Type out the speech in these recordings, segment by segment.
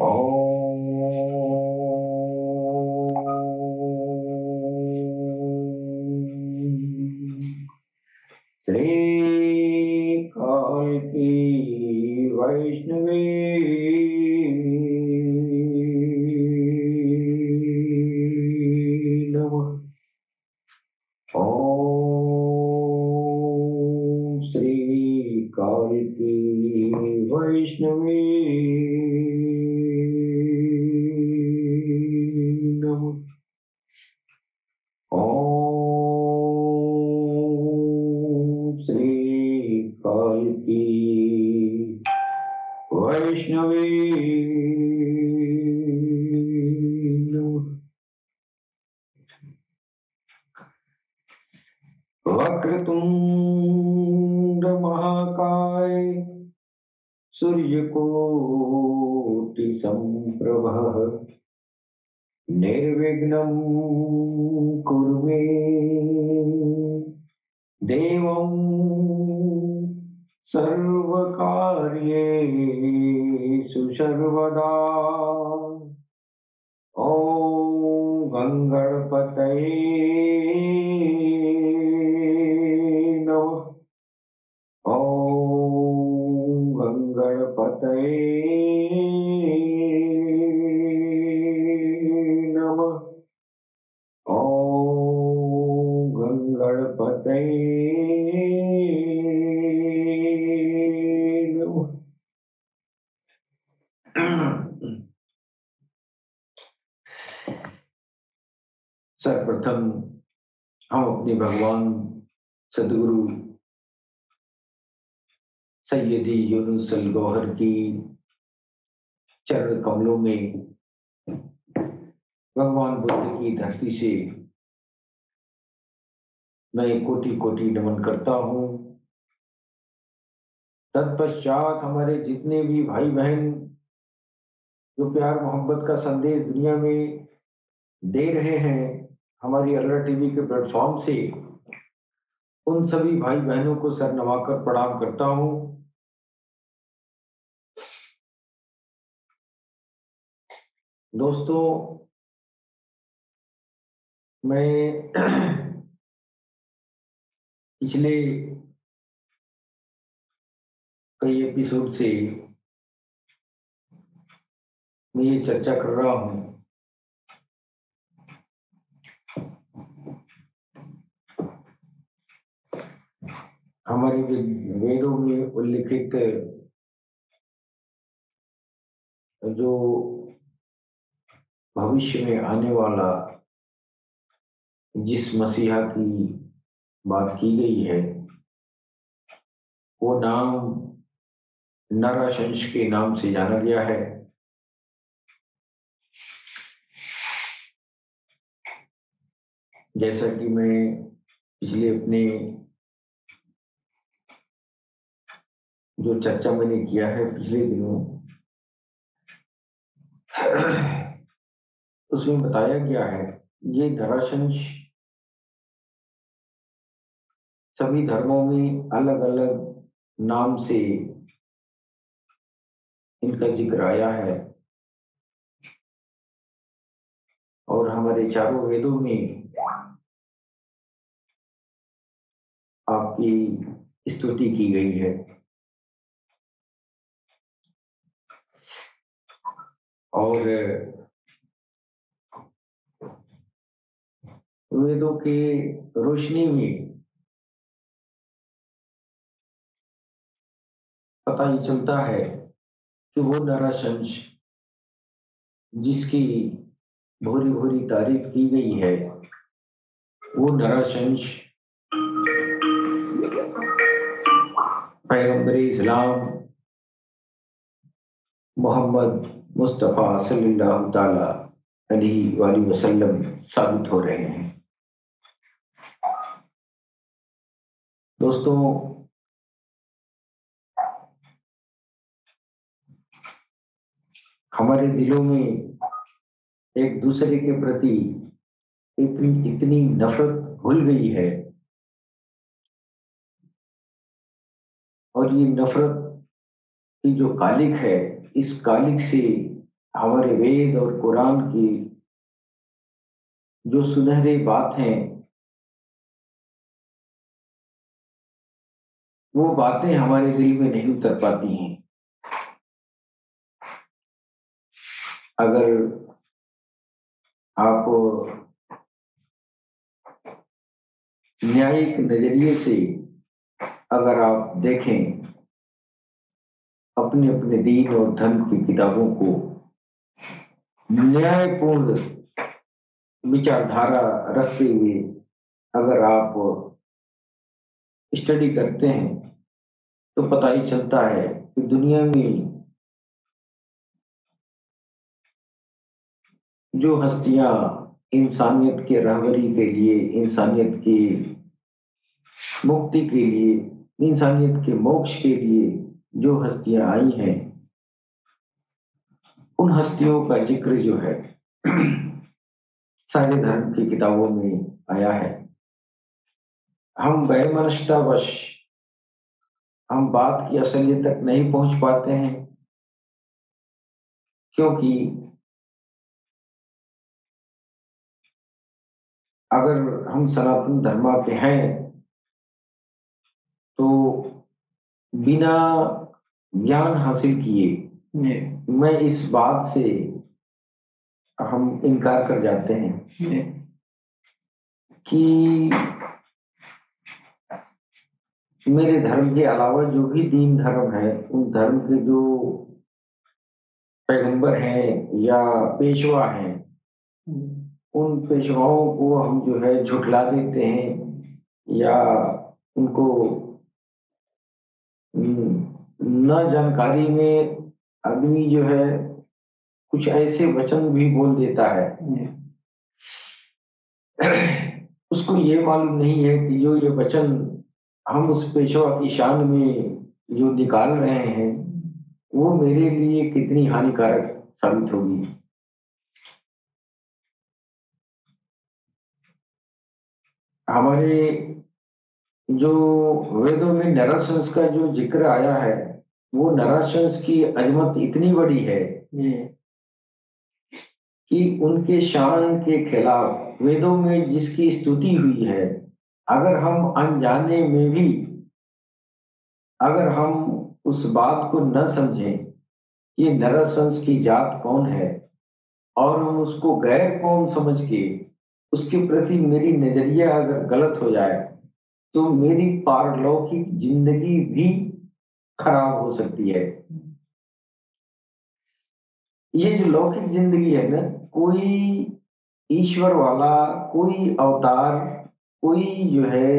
ओम श्री कालकी वैष्णवी नमः। ओम श्री कालकी वैष्णवी नमः। ओम श्री कालकी वैष्णवी नमः। वक्रतुंड महाकाय सूर्यकोटि संप्रभः निर्विघ्नं कुरु मे देवं सर्वकार्येषु सर्वदा। ॐ गंगणपतये नमः। ॐ गंगणपतये नमः। ॐ गंगणपतये नमः। सर्वप्रथम हम अपने भगवान सदगुरु सैयदी यूनुस अल गौहर की चरण कमलों में भगवान बुद्ध की धरती से मैं कोटि कोटि नमन करता हूँ। तत्पश्चात हमारे जितने भी भाई बहन जो प्यार मोहब्बत का संदेश दुनिया में दे रहे हैं हमारी अल्लाह टीवी के प्लेटफॉर्म से, उन सभी भाई बहनों को सर नवाकर प्रणाम करता हूँ। दोस्तों, मैं पिछले कई एपिसोड से मैं ये चर्चा कर रहा हूँ हमारी वेदों में उल्लिखित जो भविष्य में आने वाला जिस मसीहा की बात की गई है वो नाम नरशंस के नाम से जाना गया है। जैसा कि मैं पिछले अपने जो चर्चा मैंने किया है पिछले दिनों उसमें बताया गया है, ये नरशंस सभी धर्मों में अलग अलग नाम से इनका जिक्र आया है और हमारे चारों वेदों में आपकी स्तुति की गई है। और वेदों के रोशनी में पता ही चलता है कि वो नरशंस जिसकी भूरी भूरी तारीफ की गई है वो नरशंस पैगंबर इस्लाम मोहम्मद मुस्तफ़ा सल्लल्लाहु ताला अलैहि वसल्लम साबित हो रहे हैं। दोस्तों, हमारे दिलों में एक दूसरे के प्रति इतनी नफरत घुल गई है और ये नफरत की जो कालिक है, इस कालिक से हमारे वेद और कुरान की जो सुनहरी बात हैं, वो बातें हमारे दिल में नहीं उतर पाती हैं। अगर आप न्यायिक नजरिए से अगर आप देखें अपने अपने दीन और धर्म की किताबों को, न्यायपूर्ण विचारधारा रखते हुए अगर आप स्टडी करते हैं, तो पता ही चलता है कि दुनिया में जो हस्तियां इंसानियत के रहबरी के लिए, इंसानियत की मुक्ति के लिए, इंसानियत के मोक्ष के लिए जो हस्तियां आई हैं, उन हस्तियों का जिक्र जो है सारे धर्म की किताबों में आया है। हम वैमनस्यतावश हम बात की असलियत तक नहीं पहुंच पाते हैं, क्योंकि अगर हम सनातन धर्म के हैं तो बिना ज्ञान हासिल किए मैं इस बात से हम इनकार कर जाते हैं कि मेरे धर्म के अलावा जो भी दीन धर्म है, उन धर्म के जो पैगंबर हैं या पेशवा हैं, उन पेशवाओं को हम जो है झुठला देते हैं या उनको न जानकारी में आदमी जो है कुछ ऐसे वचन भी बोल देता है, उसको ये मालूम नहीं है कि जो ये वचन हम उस पेशवा की शान में जो निकाल रहे हैं, वो मेरे लिए कितनी हानिकारक साबित होगी। हमारे जो वेदों में नरशंस का जो जिक्र आया है, वो नरशंस की अजमत इतनी बड़ी है कि उनके शान के खिलाफ वेदों में जिसकी स्तुति हुई है, अगर हम अनजाने में भी अगर हम उस बात को न समझें कि नरशंस की जात कौन है और हम उसको गैर कौम समझ के उसके प्रति मेरी नजरिया अगर गलत हो जाए, तो मेरी पारलौकिक जिंदगी भी खराब हो सकती है। ये जो लौकिक जिंदगी है ना, कोई ईश्वर वाला, कोई अवतार, कोई जो है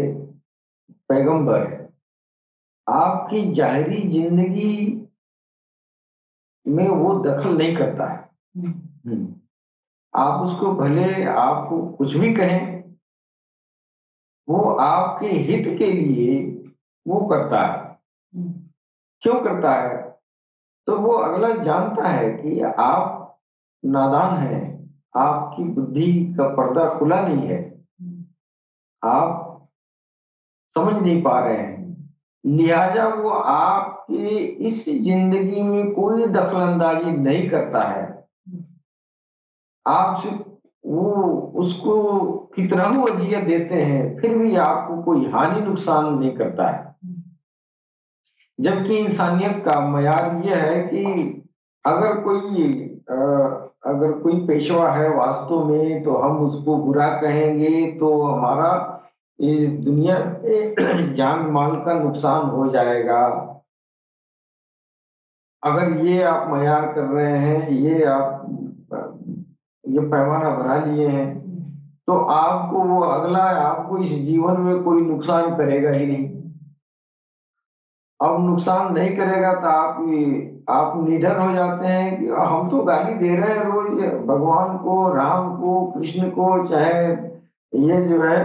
पैगंबर आपकी जाहिरी जिंदगी में वो दखल नहीं करता है। आप उसको भले आपको कुछ भी कहें, वो आपके हित के लिए वो करता है। क्यों करता है? तो वो अगला जानता है कि आप नादान हैं, आपकी बुद्धि का पर्दा खुला नहीं है, आप समझ नहीं पा रहे हैं, लिहाजा वो आपके इस जिंदगी में कोई दखल अंदाजी नहीं करता है। आप सिर्फ वो उसको कितना ही अजियत देते हैं, फिर भी आपको कोई हानि नुकसान नहीं करता है। जबकि इंसानियत का मयार ये है कि अगर कोई अगर कोई पेशवा है वास्तव में, तो हम उसको बुरा कहेंगे तो हमारा इस दुनिया में जान माल का नुकसान हो जाएगा। अगर ये आप मयार कर रहे हैं, ये आप ये पैमाना बना लिए हैं, तो आपको वो अगला आपको इस जीवन में कोई नुकसान करेगा ही नहीं। अब नुकसान नहीं करेगा तो आप निडर हो जाते हैं कि हम तो गाली दे रहे हैं रोज भगवान को, राम को, कृष्ण को, चाहे ये जो है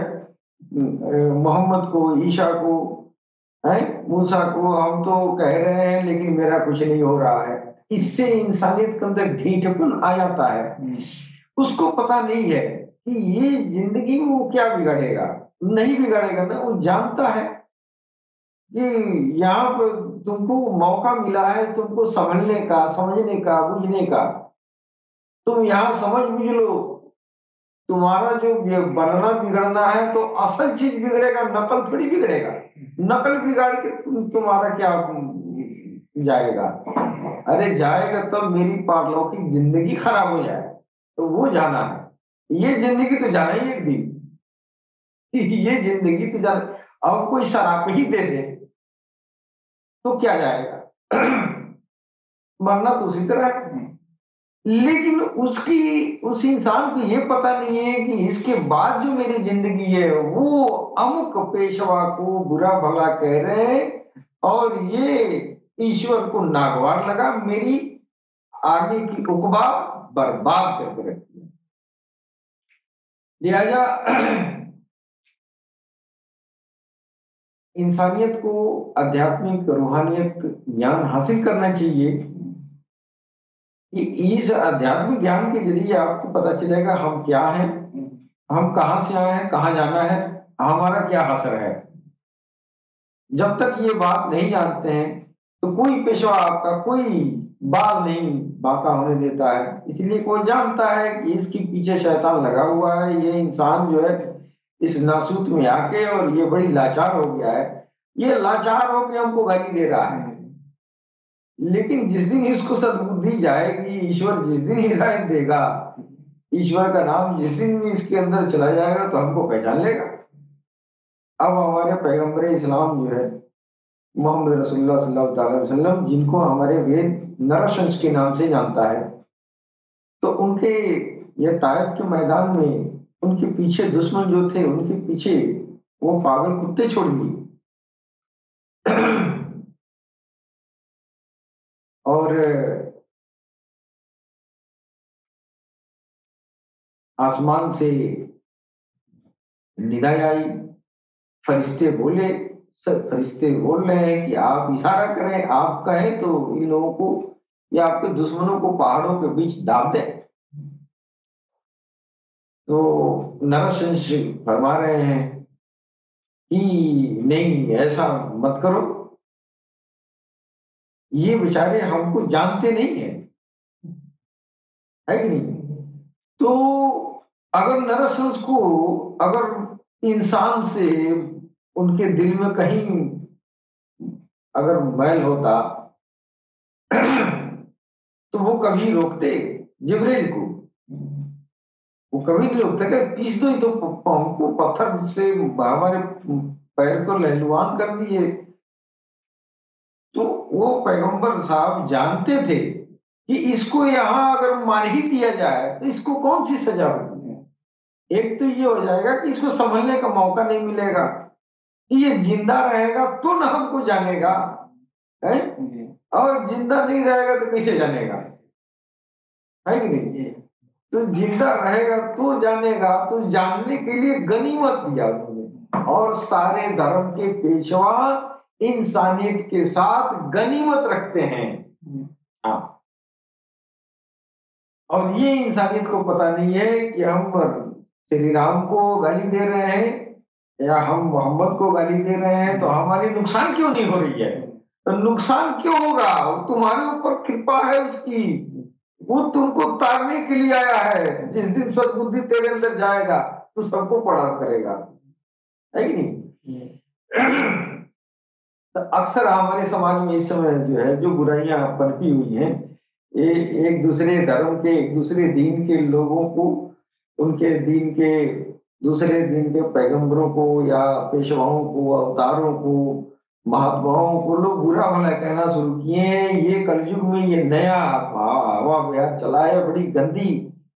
मोहम्मद को, ईशा को, है मूसा को, हम तो कह रहे हैं लेकिन मेरा कुछ नहीं हो रहा है। इससे इंसानियत के अंदर ढीठपन आ जाता है। उसको पता नहीं है कि ये जिंदगी में वो क्या बिगाड़ेगा, नहीं बिगाड़ेगा ना। वो जानता है कि यहाँ पर तुमको मौका मिला है तुमको समझने का, समझने का, बुझने का, तुम यहाँ समझ बुझ लो, तुम्हारा जो बनना बिगड़ना है तो असल चीज बिगड़ेगा, नकल थोड़ी बिगड़ेगा। नकल बिगाड़ के तुम्हारा क्या जाएगा? अरे जाएगा तब मेरी पारलौकिक जिंदगी खराब हो जाए, तो वो जाना है। ये जिंदगी तो जाना ही एक दिन। ये जिंदगी तो जाना। अब कोई शराब ही दे दे तो क्या जाएगा? मरना तो उसी तरह है। लेकिन उसकी, उस इंसान को ये पता नहीं है कि इसके बाद जो मेरी जिंदगी है वो अमुक पेशवा को बुरा भला कह रहे हैं और ये ईश्वर को नागवार लगा, मेरी आगे की उकबा बर्बाद करके रखती है। लिहाजा इंसानियत को आध्यात्मिक रूहानियत ज्ञान हासिल करना चाहिए कि इस आध्यात्मिक ज्ञान के जरिए आपको पता चलेगा हम क्या हैं, हम कहाँ से आए हैं, कहाँ जाना है, हमारा क्या असर है। जब तक ये बात नहीं जानते हैं तो कोई पेशवा आपका कोई बाल नहीं बांका होने देता है। इसलिए कोई जानता है कि इसके पीछे शैतान लगा हुआ है, ये इंसान जो है इस नासूत में आके और ये बड़ी लाचार हो गया है, ये लाचार होके हमको गाली दे रहा है। लेकिन जिस दिन इसको सद्बुद्धि जाएगी, ईश्वर जिस दिन हिदायत देगा, ईश्वर का नाम जिस दिन भी इसके अंदर चला जाएगा तो हमको पहचान लेगा। अब हमारे पैगंबर इस्लाम जो है मोहम्मद रसूलुल्लाह सल्लल्लाहु अलैहि वसल्लम, जिनको हमारे वेद नरशंस के नाम से जानता है, तो उनके ये ताइफ के मैदान में उनके पीछे दुश्मन जो थे, उनके पीछे वो पागल कुत्ते छोड़ दिए। और आसमान से निदाई आई, फरिश्ते बोले, सब फरिश्ते बोल रहे हैं कि आप इशारा करें, आप कहें तो इन लोगों को या आपके दुश्मनों को पहाड़ों के बीच दाब दें। तो नरसिंह फरमा रहे हैं कि नहीं, ऐसा मत करो, ये बेचारे हमको जानते नहीं है कि नहीं? तो अगर नरसिंह को, अगर इंसान से उनके दिल में कहीं अगर मैल होता तो वो कभी रोकते जिब्रील को? वो कभी नहीं रोकते कि पीस दो, ही तो हमको पत्थर से हमारे पैर को लहलुहान कर दिए। तो वो पैगंबर साहब जानते थे कि इसको यहाँ अगर मार ही दिया जाए तो इसको कौन सी सजा होगी। एक तो ये हो जाएगा कि इसको समझने का मौका नहीं मिलेगा कि ये जिंदा रहेगा तो ना हमको जानेगा, है? और जिंदा नहीं रहेगा तो कैसे जानेगा, है कि नहीं? तो जिंदा रहेगा तो जानेगा, तो जानने के लिए गनीमत दिया उन्होंने। और सारे धर्म के पेशवा इंसानियत के साथ गनीमत रखते हैं। हाँ। और ये इंसानियत को पता नहीं है कि हम श्री राम को गाली दे रहे हैं या हम मोहम्मद को गाली दे रहे हैं तो हमारी नुकसान क्यों नहीं हो रही है? तो नुकसान क्यों होगा? तुम्हारे ऊपर कृपा है उसकी, वो तुमको तारने के लिए आया है। जिस दिन सद्बुद्धि तेरे अंदर जाएगा तो सबको प्रणाम करेगा, है कि नहीं? तो अक्सर हमारे समाज में इस समय जो है, जो बुराइयां पनपी हुई हैं, ये एक दूसरे धर्म के, एक दूसरे दीन के लोगों को, उनके दीन के, दूसरे दीन के पैगंबरों को या पेशवाओं को, अवतारों को, महात्माओं को लोग बुरा भला कहना शुरू किए हैं। ये कलयुग में ये नया हवा बयान चला है, बड़ी गंदी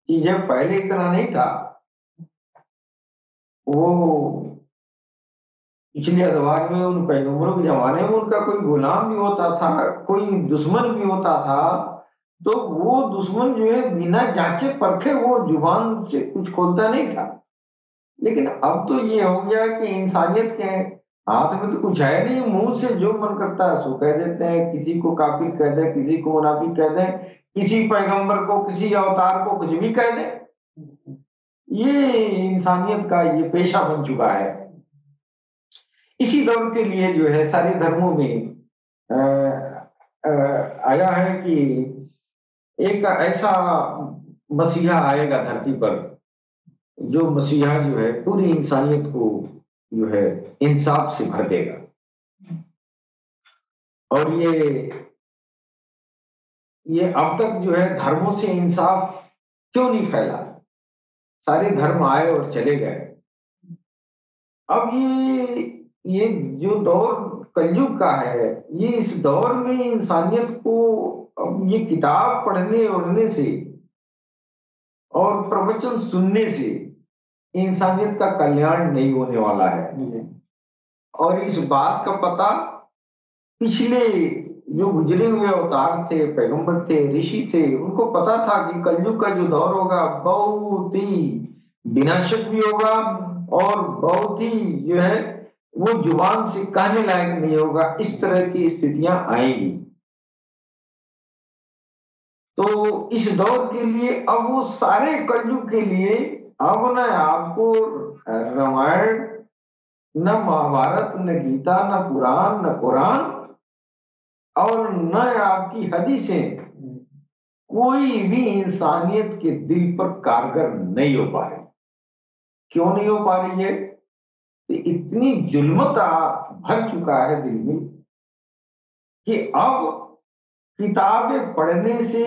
चीज है, पहले इतना नहीं था। वो पिछले अखबार में उन पैगंबरों के जमाने में उनका कोई गुलाम भी होता था, कोई दुश्मन भी होता था, तो वो दुश्मन जो है बिना जांचे परखे वो जुबान से कुछ खोलता नहीं था। लेकिन अब तो ये हो गया कि इंसानियत के हाथ में तो कुछ है नहीं, मुंह से जो मन करता है सो कह देते हैं। किसी को काफिर कह दे, किसी को मुनाफिक कह दे, किसी पैगंबर को, किसी अवतार को कुछ भी कह दे। ये इंसानियत का ये पेशा बन चुका है। इसी दौर के लिए जो है सारे धर्मों में आया है कि एक ऐसा मसीहा आएगा धरती पर, जो मसीहा जो है पूरी इंसानियत को जो है इंसाफ से भर देगा। और ये अब तक जो है धर्मों से इंसाफ क्यों नहीं फैला? सारे धर्म आए और चले गए। अब ये जो दौर कलयुग का है, ये इस दौर में इंसानियत को अब ये किताब पढ़ने ओढ़ने से और प्रवचन सुनने से इंसानियत का कल्याण नहीं होने वाला है। और इस बात का पता पिछले जो गुजरे हुए अवतार थे, पैगंबर थे, ऋषि थे, उनको पता था कि कलयुग का जो दौर होगा बहुत ही विनाशक भी होगा और बहुत ही जो है वो जुबान से कहने लायक नहीं होगा। इस तरह की स्थितियां आएंगी। तो इस दौर के लिए अब वो सारे कलयुग के लिए अब न आपको रामायण, न महाभारत, न गीता, न पुराण, न कुरान और न आपकी हदीसें, कोई भी इंसानियत के दिल पर कारगर नहीं हो पा रही। क्यों नहीं हो पा रही है? तो इतनी जुल्मता भर चुका है दिल में कि अब किताबें पढ़ने से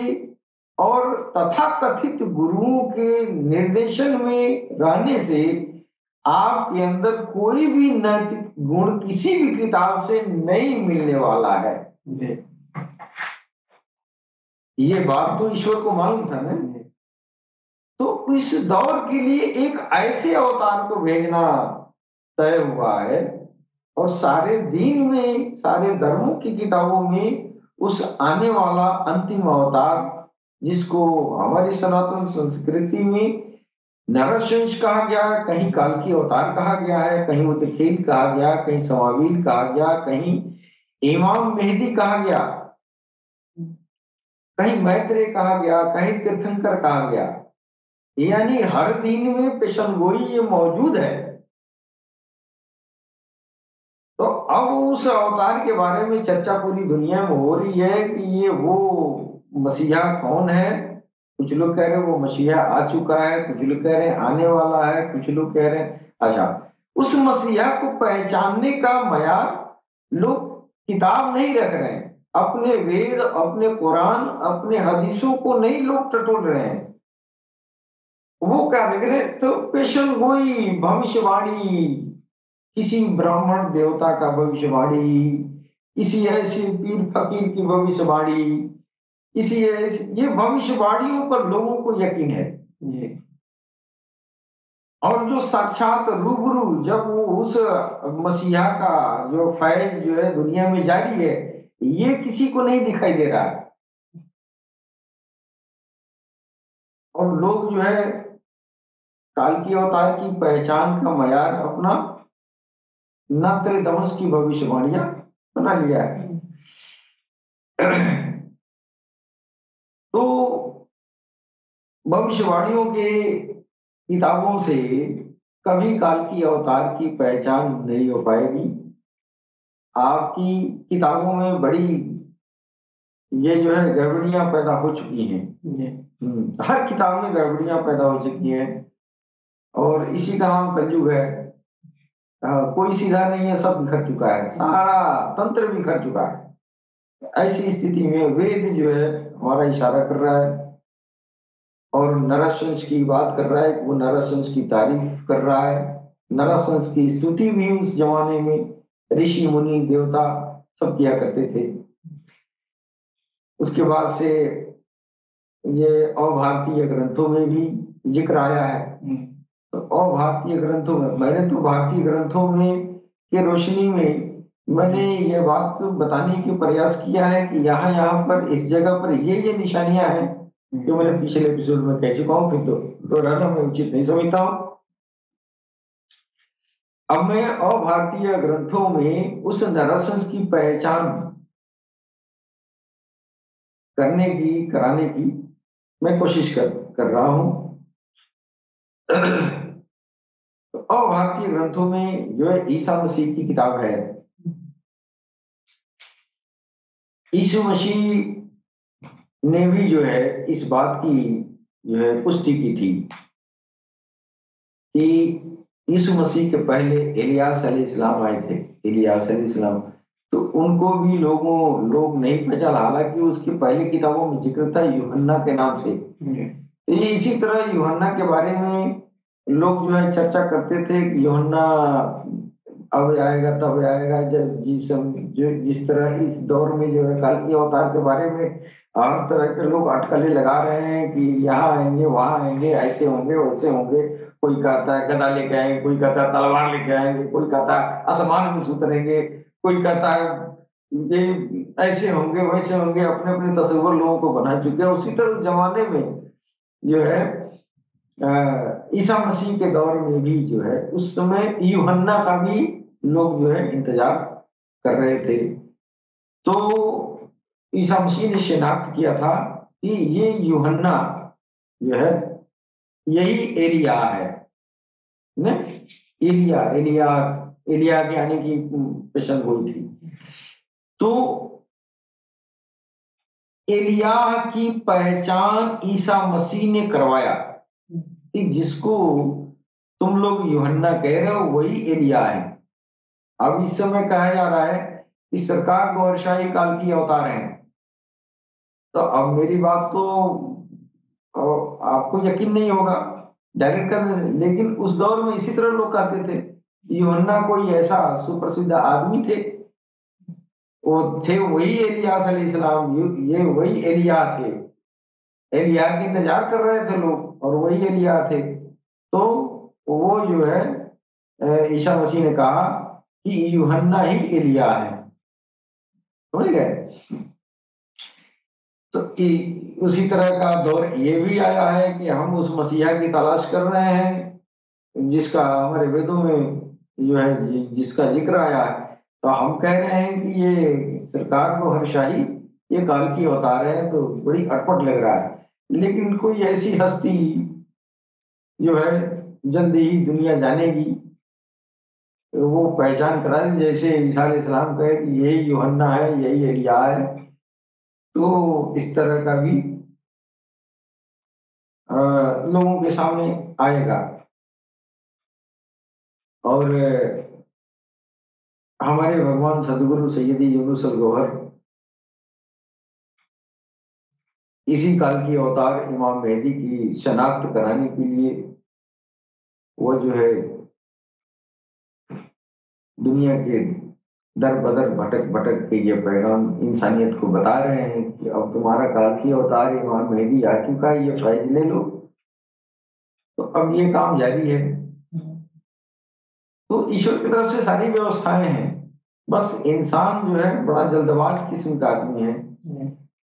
और तथाकथित गुरुओं के निर्देशन में रहने से आपके अंदर कोई भी नैतिक गुण किसी भी किताब से नहीं मिलने वाला है। ये बात तो ईश्वर को मालूम था ना। तो इस दौर के लिए एक ऐसे अवतार को भेजना तय हुआ है और सारे दीन में, सारे धर्मों की किताबों में उस आने वाला अंतिम अवतार, जिसको हमारी सनातन संस्कृति में नरसिंह कहा गया है, कहीं कालकी अवतार कहा गया है, कहीं मुतखील कहा गया, कहीं समावील कहा गया, कहीं इमाम मेहदी कहा गया, कहीं मैत्रेय कहा गया, कहीं तीर्थंकर कहा गया। यानी हर दीन में पेशनगोई ये मौजूद है। तो अब उस अवतार के बारे में चर्चा पूरी दुनिया में हो रही है कि ये वो मसीहा कौन है। कुछ लोग कह रहे हैं वो मसीहा आ चुका है, कुछ लोग कह रहे हैं आने वाला है, कुछ लोग कह रहे हैं अच्छा। उस मसीहा को पहचानने का मयार लोग किताब नहीं रख रहे हैं, अपने वेद, अपने कुरान, अपने हदीसों को नहीं लोग टटोल रहे हैं। वो क्या देख रहे हैं? तो पेशन गोई, भविष्यवाणी, किसी ब्राह्मण देवता का भविष्यवाणी, किसी ऐसे पीर फकीर की भविष्यवाणी, किसी ऐसे, ये भविष्यवाणियों पर लोगों को यकीन है। ये और जो साक्षात रूबरू जब वो उस मसीहा का जो फैज जो है दुनिया में जारी है, ये किसी को नहीं दिखाई दे रहा है। और लोग जो है काल की अवतार की पहचान का मयार अपना नत्रदमस की भविष्यवाणियां बना लिया है। तो भविष्यवाणियों के किताबों से कभी काल की अवतार की पहचान नहीं हो पाएगी। आपकी किताबों में बड़ी ये जो है गड़बड़ियां पैदा हो चुकी हैं। हर किताब में गड़बड़ियां पैदा हो चुकी हैं और इसी का नाम कलयुग है। कोई सीधा नहीं है, सब बिखर चुका है, सारा तंत्र बिखर चुका है। ऐसी स्थिति में वेद जो है हमारा इशारा कर रहा है और नरसिंह की बात कर रहा है कि वो नरसिंह की तारीफ कर रहा है। नरसिंह की स्तुति भी उस जमाने में ऋषि मुनि देवता सब किया करते थे। उसके बाद से ये अभारतीय ग्रंथों में भी जिक्र आया है। तो अभारतीय ग्रंथों में, मैंने तो भारतीय ग्रंथों में के रोशनी में मैंने ये बात बताने की प्रयास किया है कि यहाँ यहाँ पर इस जगह पर ये निशानियां हैं जो मैंने पिछले एपिसोड में कह चुका हूँ, फिर तो दोहराना मैं उचित नहीं समझता हूँ। अब मैं अभारतीय ग्रंथों में उस नरसिंह की पहचान कराने की मैं कोशिश कर रहा हूं। तो अभारतीय ग्रंथों में जो है ईसा मसीह की किताब है। यीशु मसीह ने भी जो है इस बात की जो है पुष्टि की थी कि यीशु मसीह के पहले इलियास अलैहिस्सलाम आए थे। इलियास अलैहिस्सलाम, तो उनको भी लोग नहीं पहचान, हालांकि उसकी पहले किताबों में जिक्र था यूहन्ना के नाम से। ये इसी तरह यूहन्ना के बारे में लोग जो है चर्चा करते थे कि यूहन्ना अब आएगा तब आएगा, जब जिस तरह इस दौर में जो है कल के अवतार के बारे में हर तरह के लोग अटकलें लगा रहे हैं कि यहाँ आएंगे वहां आएंगे, ऐसे होंगे वैसे होंगे। कोई कहता है गदा लेके आएंगे, कोई कहता है तलवार लेके आएंगे, कोई कहता है आसमान में उतरेंगे, कोई कहता है ये ऐसे होंगे वैसे होंगे। अपने अपने तस्वीर लोगों को बना चुके हैं। उसी तरह उस जमाने में जो है ईसा मसीह के दौर में भी जो है उस समय यूहन्ना का भी लोग जो है इंतजार कर रहे थे। तो ईसा मसीह ने शिनाख्त किया था कि ये यूहन्ना जो है यही एलिया है ने एलिया एलिया एलिया के आने की पेशन हुई थी। तो एलिया की पहचान ईसा मसीह ने करवाया कि जिसको तुम लोग यूहन्ना कह रहे हो वही एलिया है। अब इस समय कहा जा रहा है कि सरकार गौरशाही काल की अवतार है। तो अब मेरी बात तो आपको यकीन नहीं होगा डायरेक्ट कर, लेकिन उस दौर में इसी तरह लोग कहते थे यूहन्ना कोई ऐसा सुप्रसिद्ध आदमी थे, वो थे वही एलियास अलैहिस्सलाम, ये वही एलिया थे। एलिया की इंतजार कर रहे थे लोग और वही एलिया थे। तो वो जो है ईसा मसीह ने कहा कि यूहन्ना ही एलिया है। समझ गए? तो उसी तरह का दौर ये भी आया है कि हम उस मसीहा की तलाश कर रहे हैं जिसका हमारे वेदों में जो है जिसका जिक्र आया है। तो हम कह रहे हैं कि ये सरकार को हर्षाही ये काल की अवतार है, तो बड़ी अटपट लग रहा है। लेकिन कोई ऐसी हस्ती जो है जल्दी ही दुनिया जानेगी, वो पहचान करा दी, जैसे ईसा अलैहिस्सलाम कहे कि यही यूहन्ना है यही एलिया है। तो इस तरह का भी लोगों के सामने आएगा। और हमारे भगवान सदगुरु सैयदी यूनुस अल गौहर इसी काल की अवतार इमाम मेहदी की शनाख्त कराने के लिए वो जो है दुनिया के दर बदर भटक भटक के ये पैगाम इंसानियत को बता रहे हैं कि अब तुम्हारा काल की अवतार इमाम मेहदी आ चुका है, ये फैज ले लो। तो अब ये काम जारी है। तो ईश्वर की तरफ से सारी व्यवस्थाएं हैं, बस इंसान जो है बड़ा जल्दबाज किस्म का आदमी है।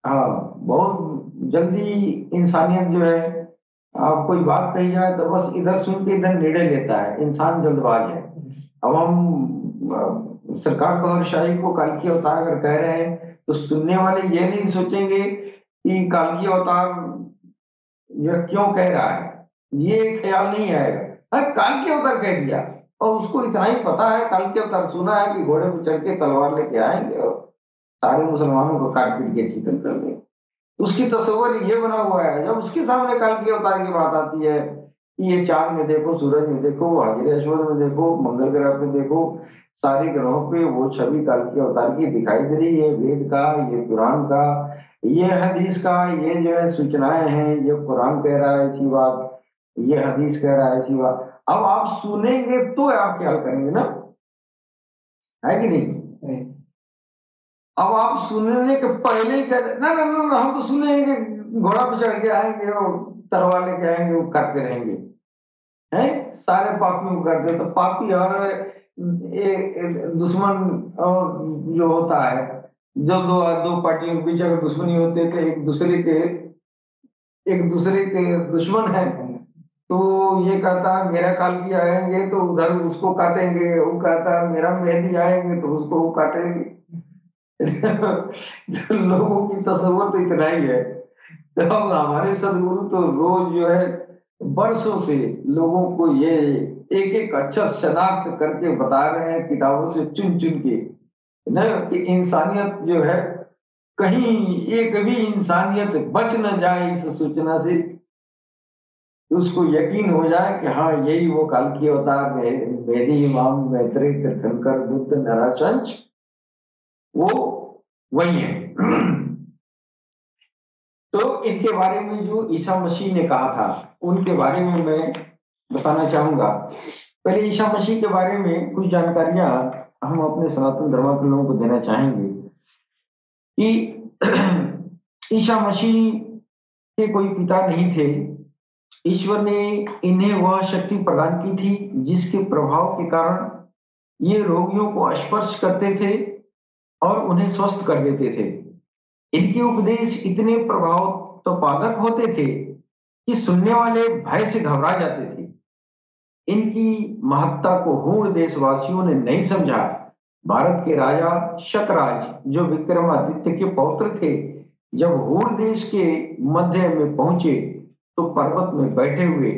हाँ, बहुत जल्दी इंसानियत जो है, आप कोई बात कही जाए तो बस इधर सुन के इधर निर्णय लेता है, इंसान जल्दबाज है। अब हम सरकार बहादुरशाही को काल की अवतार अगर कह रहे हैं तो सुनने वाले ये नहीं सोचेंगे कि काल की अवतार यह क्यों कह रहा है, ये ख्याल नहीं आएगा। हाँ, काल की अवतार कह दिया और उसको इतना ही पता है, काल की अवतार सुना है कि घोड़े पर चढ़ के तलवार लेके आएंगे और सारे मुसलमानों को काट पीट के चिकन कर देंगे। उसकी तस्वीर ये बना हुआ है। जब उसके सामने कल की अवतार की बात आती है कि ये चांद में देखो, सूरज में देखो, हाजिर अस्वद में देखो, मंगल ग्रह पे देखो, सारे ग्रहों पे वो छवि कल की अवतार की दिखाई दे रही है। वेद का, ये कुरान का, ये हदीस का, ये जो है सूचनाएं हैं, ये कुरान कह रहा है ऐसी बात, ये हदीस कह रहा है ऐसी बात। अब आप सुनेंगे तो आप क्या करेंगे ना, है कि नहीं? अब आप सुनने के पहले ही कहते ना ना ना ना, हम तो सुनेंगे घोड़ा पे चढ़ के आएंगे और तलवार लेके आएंगे, वो करते रहेंगे। हैं, सारे पापियों को करते, तो पापी और दुश्मन और जो होता है, जो दो दो पार्टियों के बीच अगर दुश्मनी होती है तो एक दूसरे के दुश्मन है। तो ये कहता है मेरा काल की आएंगे तो उधर उसको काटेंगे, वो कहता है मेरा मेहंदी आएंगे तो उसको वो काटेंगे। तो लोगों की तस्वीर तो इतना ही है। तो अब हमारे सदगुरु तो रोज जो है बरसों से लोगों को ये एक एक अक्षर शनाख्त करके बता रहे हैं, किताबों से चुन चुन के ना, कि इंसानियत जो है कहीं एक भी इंसानियत बच न जाए इस सूचना से उसको यकीन हो जाए कि हाँ यही वो कल्कि अवतार वेदी इमाम मैत्रेय तीर्थंकर बुद्ध नराचंच वो वही है। तो इनके बारे में जो ईसा मसीह ने कहा था उनके बारे में मैं बताना चाहूंगा। पहले ईसा मसीह के बारे में कुछ जानकारियां हम अपने सनातन धर्म के लोगों को देना चाहेंगे कि ईसा मसीह के कोई पिता नहीं थे। ईश्वर ने इन्हें वह शक्ति प्रदान की थी जिसके प्रभाव के कारण ये रोगियों को स्पर्श करते थे और उन्हें स्वस्थ कर देते थे। इनके उपदेश इतने प्रभावोत्पादक होते थे कि सुनने वाले भय से घबरा जाते थे। इनकी महत्ता को हूण देशवासियों ने नहीं समझा। भारत के राजा शकराज जो विक्रमादित्य के पौत्र थे, जब हूण देश के मध्य में पहुंचे तो पर्वत में बैठे हुए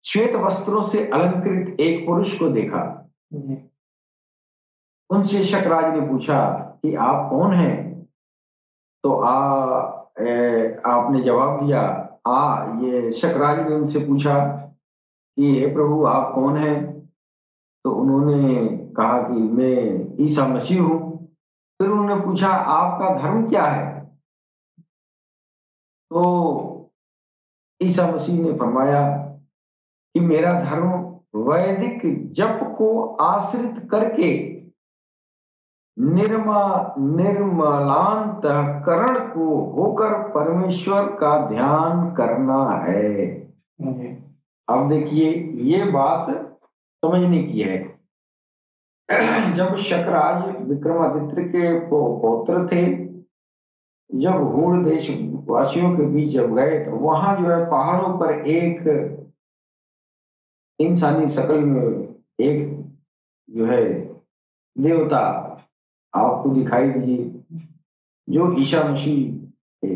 श्वेत वस्त्रों से अलंकृत एक पुरुष को देखा। उनसे शकराज ने पूछा कि आप कौन हैं? तो आपने जवाब दिया। ये शकराज ने उनसे पूछा कि हे प्रभु आप कौन हैं? तो उन्होंने कहा कि मैं ईसा मसीह हूं। फिर उन्होंने पूछा आपका धर्म क्या है? तो ईसा मसीह ने फरमाया कि मेरा धर्म वैदिक जप को आश्रित करके निर्मलांतःकरण को होकर परमेश्वर का ध्यान करना है। अब देखिए ये बात समझने की है। जब शकराज विक्रमादित्य के पौत्र थे, जब हूण देश वासियों के बीच जब गए तो वहां जो है पहाड़ों पर एक इंसानी शक्ल में एक जो है देवता आपको दिखाई दिए जो ईसा मसीह थे।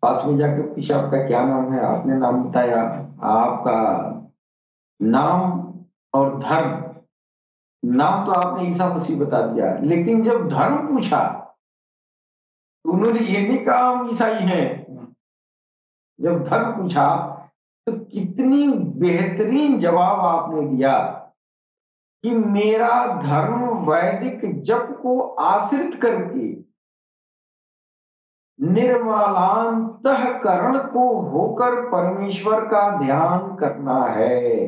पास में जाकर पूछा आपका क्या नाम है? आपने नाम बताया, आपका नाम और धर्म। नाम तो आपने ईसा मसीह बता दिया, लेकिन जब धर्म पूछा तो उन्होंने ये नहीं कहा हम ईसाई हैं। जब धर्म पूछा तो कितनी बेहतरीन जवाब आपने दिया कि मेरा धर्म वैदिक जप को आश्रित करके निर्मलांतःकरण को होकर परमेश्वर का ध्यान करना है।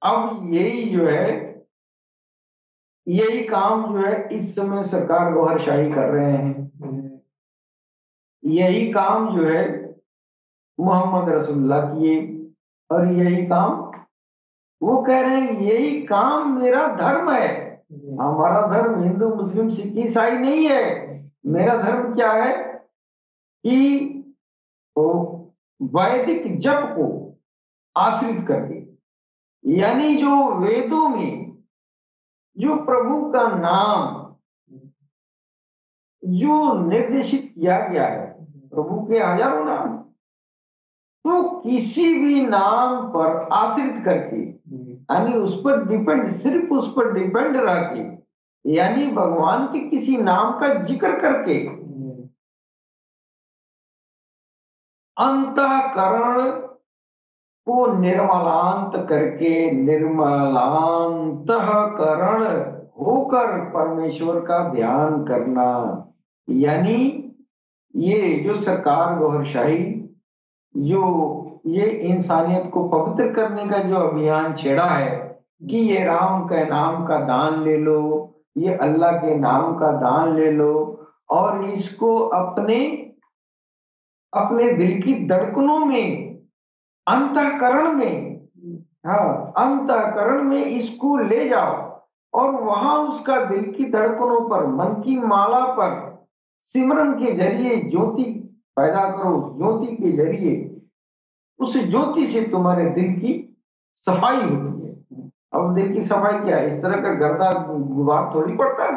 अब यही जो है यही काम जो है इस समय सरकार गौहरशाही कर रहे हैं। यही काम जो है मोहम्मद रसूलुल्लाह किए और यही काम वो कह रहे हैं यही काम मेरा धर्म है। हमारा धर्म हिंदू मुस्लिम सिख ईसाई नहीं है। मेरा धर्म क्या है कि वो वैदिक जप को आश्रित करके, यानी जो वेदों में जो प्रभु का नाम जो निर्देशित किया गया है, प्रभु के हजारों नाम, तो किसी भी नाम पर आश्रित करके यानी उस पर डिपेंड, सिर्फ उस पर डिपेंड रह के, यानी भगवान के किसी नाम का जिक्र करके अंतःकरण को निर्मलांत करके निर्मलांतःकरण होकर परमेश्वर का ध्यान करना। यानी ये जो सरकार गौहरशाही जो ये इंसानियत को पवित्र करने का जो अभियान छेड़ा है कि ये राम के नाम का दान ले लो, ये अल्लाह के नाम का दान ले लो और इसको अपने अपने दिल की धड़कनों में, अंतःकरण में, हाँ अंतःकरण में इसको ले जाओ और वहां उसका दिल की धड़कनों पर, मन की माला पर सिमरन के जरिए ज्योति पैदा करो। ज्योति के जरिए उस ज्योति से तुम्हारे दिल की सफाई होती है। अब दिल की सफाई क्या है? इस तरह का गर्दा गुबार थोड़ी पड़ता है।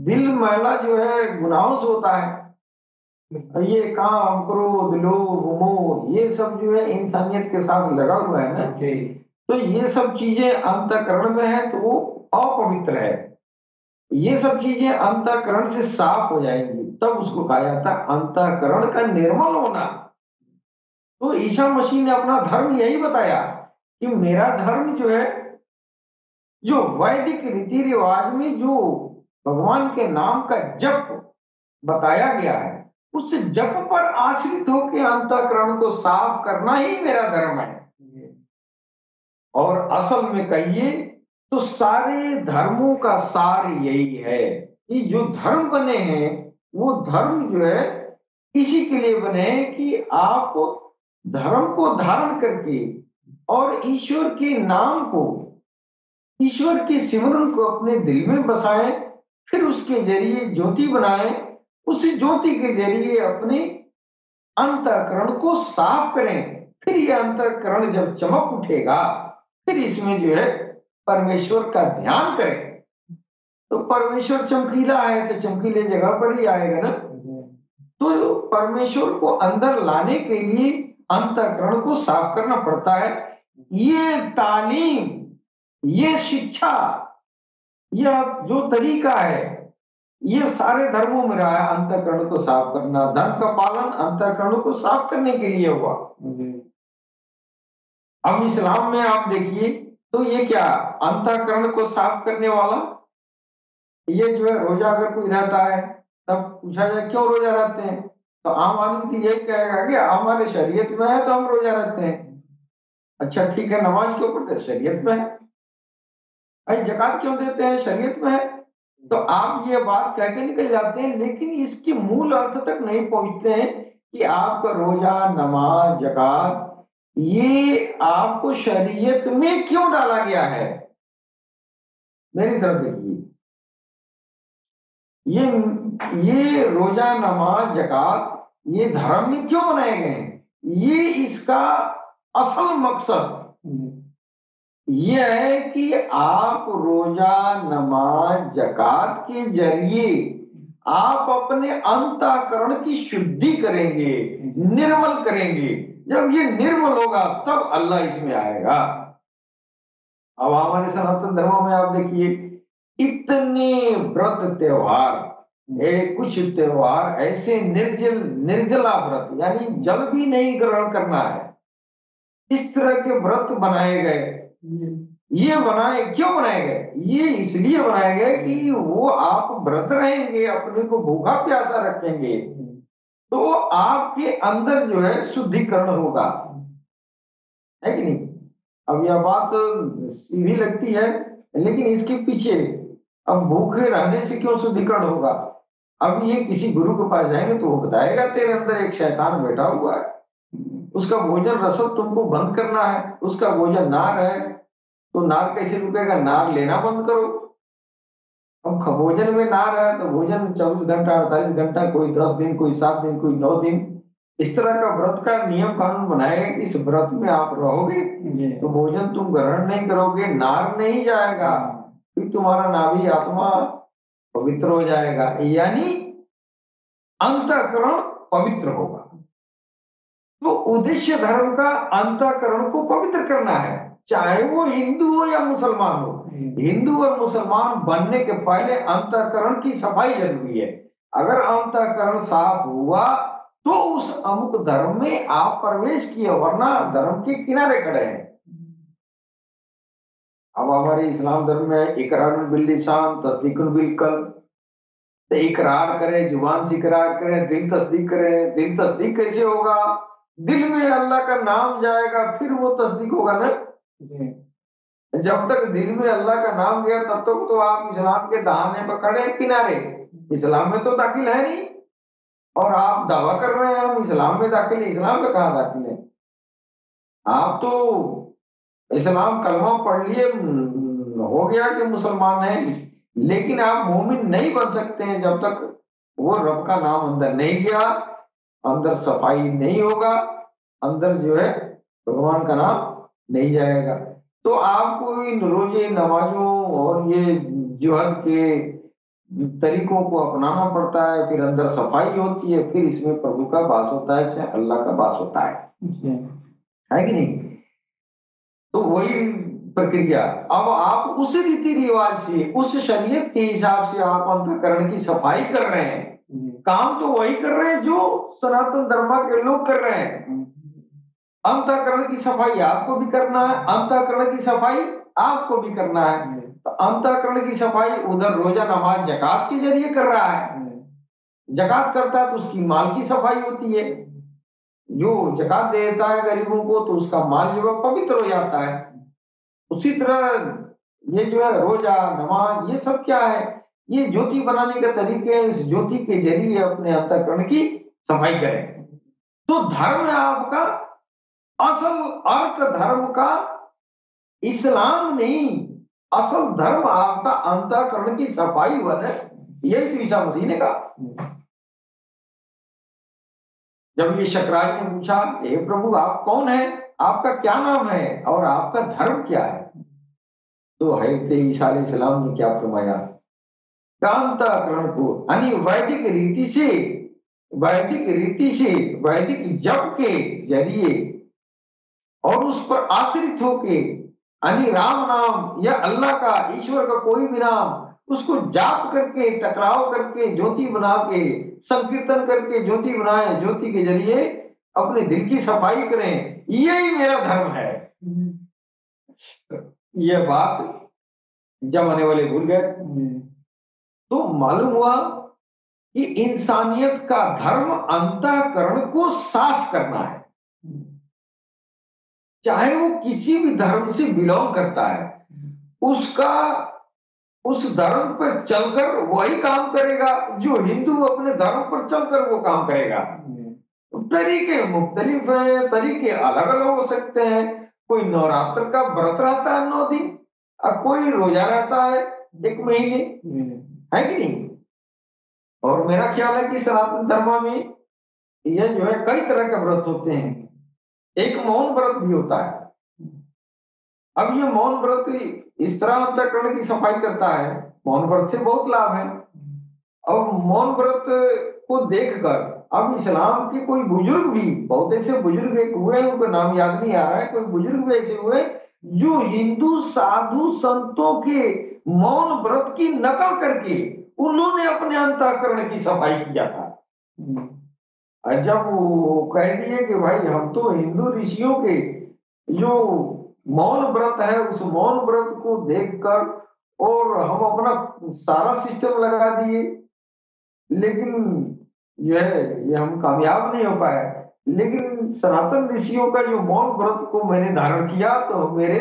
दिल मैला जो है गुनाहों से होता है। ये काम क्रोध लोभ मोह ये सब जो है इंसानियत के साथ लगा हुआ है ना, तो ये सब चीजें अंतःकरण में है तो वो अपवित्र है। ये सब चीजें अंतःकरण से साफ हो जाएंगी तब उसको कहा जाता है अंतःकरण का निर्मल होना। तो ईसा मसीह ने अपना धर्म यही बताया कि मेरा धर्म जो है, जो वैदिक रीति रिवाज में जो भगवान के नाम का जप बताया गया है, उस जप पर आश्रित होकर अंतःकरण को साफ करना ही मेरा धर्म है। और असल में कहिए तो सारे धर्मों का सार यही है कि जो धर्म बने हैं वो धर्म जो है इसी के लिए बने हैं कि आप धर्म को धारण करके और ईश्वर के नाम को, ईश्वर के सिमरन को अपने दिल में बसाएं, फिर उसके जरिए ज्योति बनाएं, उस ज्योति के जरिए अपने अंतःकरण को साफ करें। फिर ये अंतःकरण जब चमक उठेगा फिर इसमें जो है परमेश्वर का ध्यान करें। तो परमेश्वर चमकीला है तो चमकीले जगह पर ही आएगा ना। तो परमेश्वर को अंदर लाने के लिए अंतःकरण को साफ करना पड़ता है। ये तालीम, ये शिक्षा, यह जो तरीका है ये सारे धर्मों में रहा है। अंतःकरण को साफ करना, धर्म का पालन अंतःकरण को साफ करने के लिए हुआ। अब इस्लाम में आप देखिए तो ये क्या अंतःकरण को साफ करने वाला, ये जो है रोजा अगर कोई रहता है तब पूछा जाए क्यों रोजा रहते हैं तो आम आदमी तो यही कहेगा कि हमारे शरीयत में है तो हम रोजा रखते हैं। अच्छा ठीक है, नमाज क्यों पढ़ते हैं? शरीयत में है। भाई जकात क्यों देते हैं? शरीयत में है। तो आप ये बात कह के निकल जाते हैं लेकिन इसके मूल अर्थ तक नहीं पहुंचते हैं कि आपका रोजा, नमाज, जकात ये आपको शरीयत में क्यों डाला गया है। मेरी तरफ देखिए, ये रोजा, नमाज, जकात ये धर्म में क्यों बनाए गए हैं? ये इसका असल मकसद ये है कि आप रोजा, नमाज, जकात के जरिए आप अपने अंतःकरण की शुद्धि करेंगे, निर्मल करेंगे। जब ये निर्मल होगा तब अल्लाह इसमें आएगा। अब हमारे सनातन धर्मों में आप देखिए इतने व्रत त्योहार, कुछ त्योहार ऐसे निर्जला व्रत यानी जल भी नहीं ग्रहण करना है, इस तरह के व्रत बनाए गए। ये बनाए क्यों बनाए गए? ये इसलिए बनाए गए कि वो आप व्रत रहेंगे, अपने को भूखा प्यासा रखेंगे तो आपके अंदर जो है शुद्धिकरण होगा, है कि नहीं? अब यह बात सीधी लगती है लेकिन इसके पीछे अब भूखे रहने से क्यों शुद्धिकरण होगा? अब ये किसी गुरु के पास जाएंगे तो वो बताएगा तेरे अंदर एक शैतान बैठा हुआ है, उसका भोजन रसद तुमको बंद करना है, उसका भोजन नार है तो नार कैसे रुकेगा? नार लेना बंद करो। अब भोजन में नार है तो भोजन 24 घंटा, 48 घंटा, कोई 10 दिन, कोई 7 दिन, कोई 9 दिन, इस तरह का व्रत का नियम कानून बनाएगा कि इस व्रत में आप रहोगे तो भोजन तुम ग्रहण नहीं करोगे, नार नहीं जाएगा, फिर तुम्हारा नाभि आत्मा पवित्र हो जाएगा, यानी अंतःकरण पवित्र होगा। तो उद्देश्य धर्म का अंतःकरण को पवित्र करना है, चाहे वो हिंदू हो या मुसलमान हो। हिंदू और मुसलमान बनने के पहले अंतःकरण की सफाई जरूरी है। अगर अंतःकरण साफ हुआ तो उस अमुक धर्म में आप प्रवेश किए, वरना धर्म के किनारे खड़े हैं। अब हमारे इस्लाम धर्म में इकरार बिल लिसान तस्दीकुन बिल कल्ब, तो इकरार करें, जुबान से इकरार करें, दिल तस्दीक करे। दिल तस्दीक कैसे होगा? दिल में अल्लाह का नाम जाएगा फिर वो तस्दीक होगा ना। जब तक दिल में अल्लाह का नाम गया तब तक तो आप इस्लाम के दाहिने पर खड़े किनारे, इस्लाम में तो दाखिल है नहीं। और आप दावा कर रहे हैं हम इस्लाम में दाखिल है, इस्लाम में कहाँ दाखिल है? आप तो इस्लाम कलमा पढ़ लिए, हो गया कि मुसलमान है, लेकिन आप मोमिन नहीं बन सकते हैं जब तक वो रब का नाम अंदर नहीं गया, अंदर सफाई नहीं होगा, अंदर जो है भगवान का नाम नहीं जाएगा। तो आपको इन रोजे, नमाजों और ये जुहद के तरीकों को अपनाना पड़ता है, फिर अंदर सफाई होती है, फिर इसमें प्रभु का वास होता है, चाहे अल्लाह का वास होता है कि नहीं? तो वही प्रक्रिया। अब आप उस रीति रिवाज से, उस शरीयत के हिसाब से आप अंतःकरण की सफाई कर रहे हैं। काम तो वही कर रहे हैं जो सनातन धर्म के लोग कर रहे हैं। अंतःकरण की सफाई आपको भी करना है, अंतःकरण की सफाई आपको भी करना है। तो अंतःकरण की सफाई उधर रोजा नमाज जकात के जरिए कर रहा है, जकात करता है तो उसकी माल की सफाई होती है, जो जकात देता है गरीबों को तो उसका माल जो है पवित्र हो जाता है। उसी तरह ये जो है रोजा नमाज ये सब क्या है, ये ज्योति बनाने के तरीके हैं, इस ज्योति के जरिए अपने अंतःकरण की सफाई करें। तो धर्म है आपका, असल अर्क धर्म का इस्लाम नहीं, असल धर्म आपका अंतःकरण की सफाई बने, यही तो ईसा मसीह ने कहा। जब ये शकराज ने पूछा, हे प्रभु आप कौन है, आपका क्या नाम है और आपका धर्म क्या है, तो हज़रत ईसा अलैहिस्सलाम ने क्या फरमाया, अंतःकरण को यानी वैदिक जप के जरिए और उस पर आश्रित होके यानी राम नाम या अल्लाह का, ईश्वर का कोई भी नाम, उसको जाप करके टकराव करके ज्योति बना के संकीर्तन करके ज्योति बनाए, ज्योति के जरिए अपने दिल की सफाई करें, यही मेरा धर्म है। यह बात जब आने वाले भूल गए तो मालूम हुआ कि इंसानियत का धर्म अंतःकरण को साफ करना है। चाहे वो किसी भी धर्म से बिलोंग करता है, उसका उस धर्म पर चलकर वही काम करेगा जो हिंदू अपने धर्म पर चलकर वो काम करेगा। तरीके मुख्तलिफ हैं, तरीके अलग अलग हो सकते हैं। कोई नवरात्र का व्रत रहता है 9 दिन और कोई रोजा रहता है 1 महीने, है कि नहीं। और मेरा ख्याल है कि सनातन धर्म में यह जो है कई तरह के व्रत होते हैं, एक मौन व्रत भी होता है। अब ये मौन व्रत इस तरह अंतःकरण की सफाई करता है, मौन व्रत से बहुत लाभ है। और मौन व्रत को देखकर अब इस्लाम के कोई बुजुर्ग भी, बहुत ऐसे बुजुर्ग एक हुए, उनका नाम याद नहीं आ रहा है, कोई बुजुर्ग भी ऐसे हुए जो हिंदू साधु संतों के मौन व्रत की नकल करके उन्होंने अपने अंतःकरण की सफाई किया था। जब वो कह दिए कि भाई हम तो हिंदू ऋषियों के जो मौन व्रत है उस मौन व्रत को देखकर और हम अपना सारा सिस्टम लगा दिए, लेकिन ये हम कामयाब नहीं हो पाए। लेकिन सनातन ऋषियों का जो मौन व्रत को मैंने धारण किया तो मेरे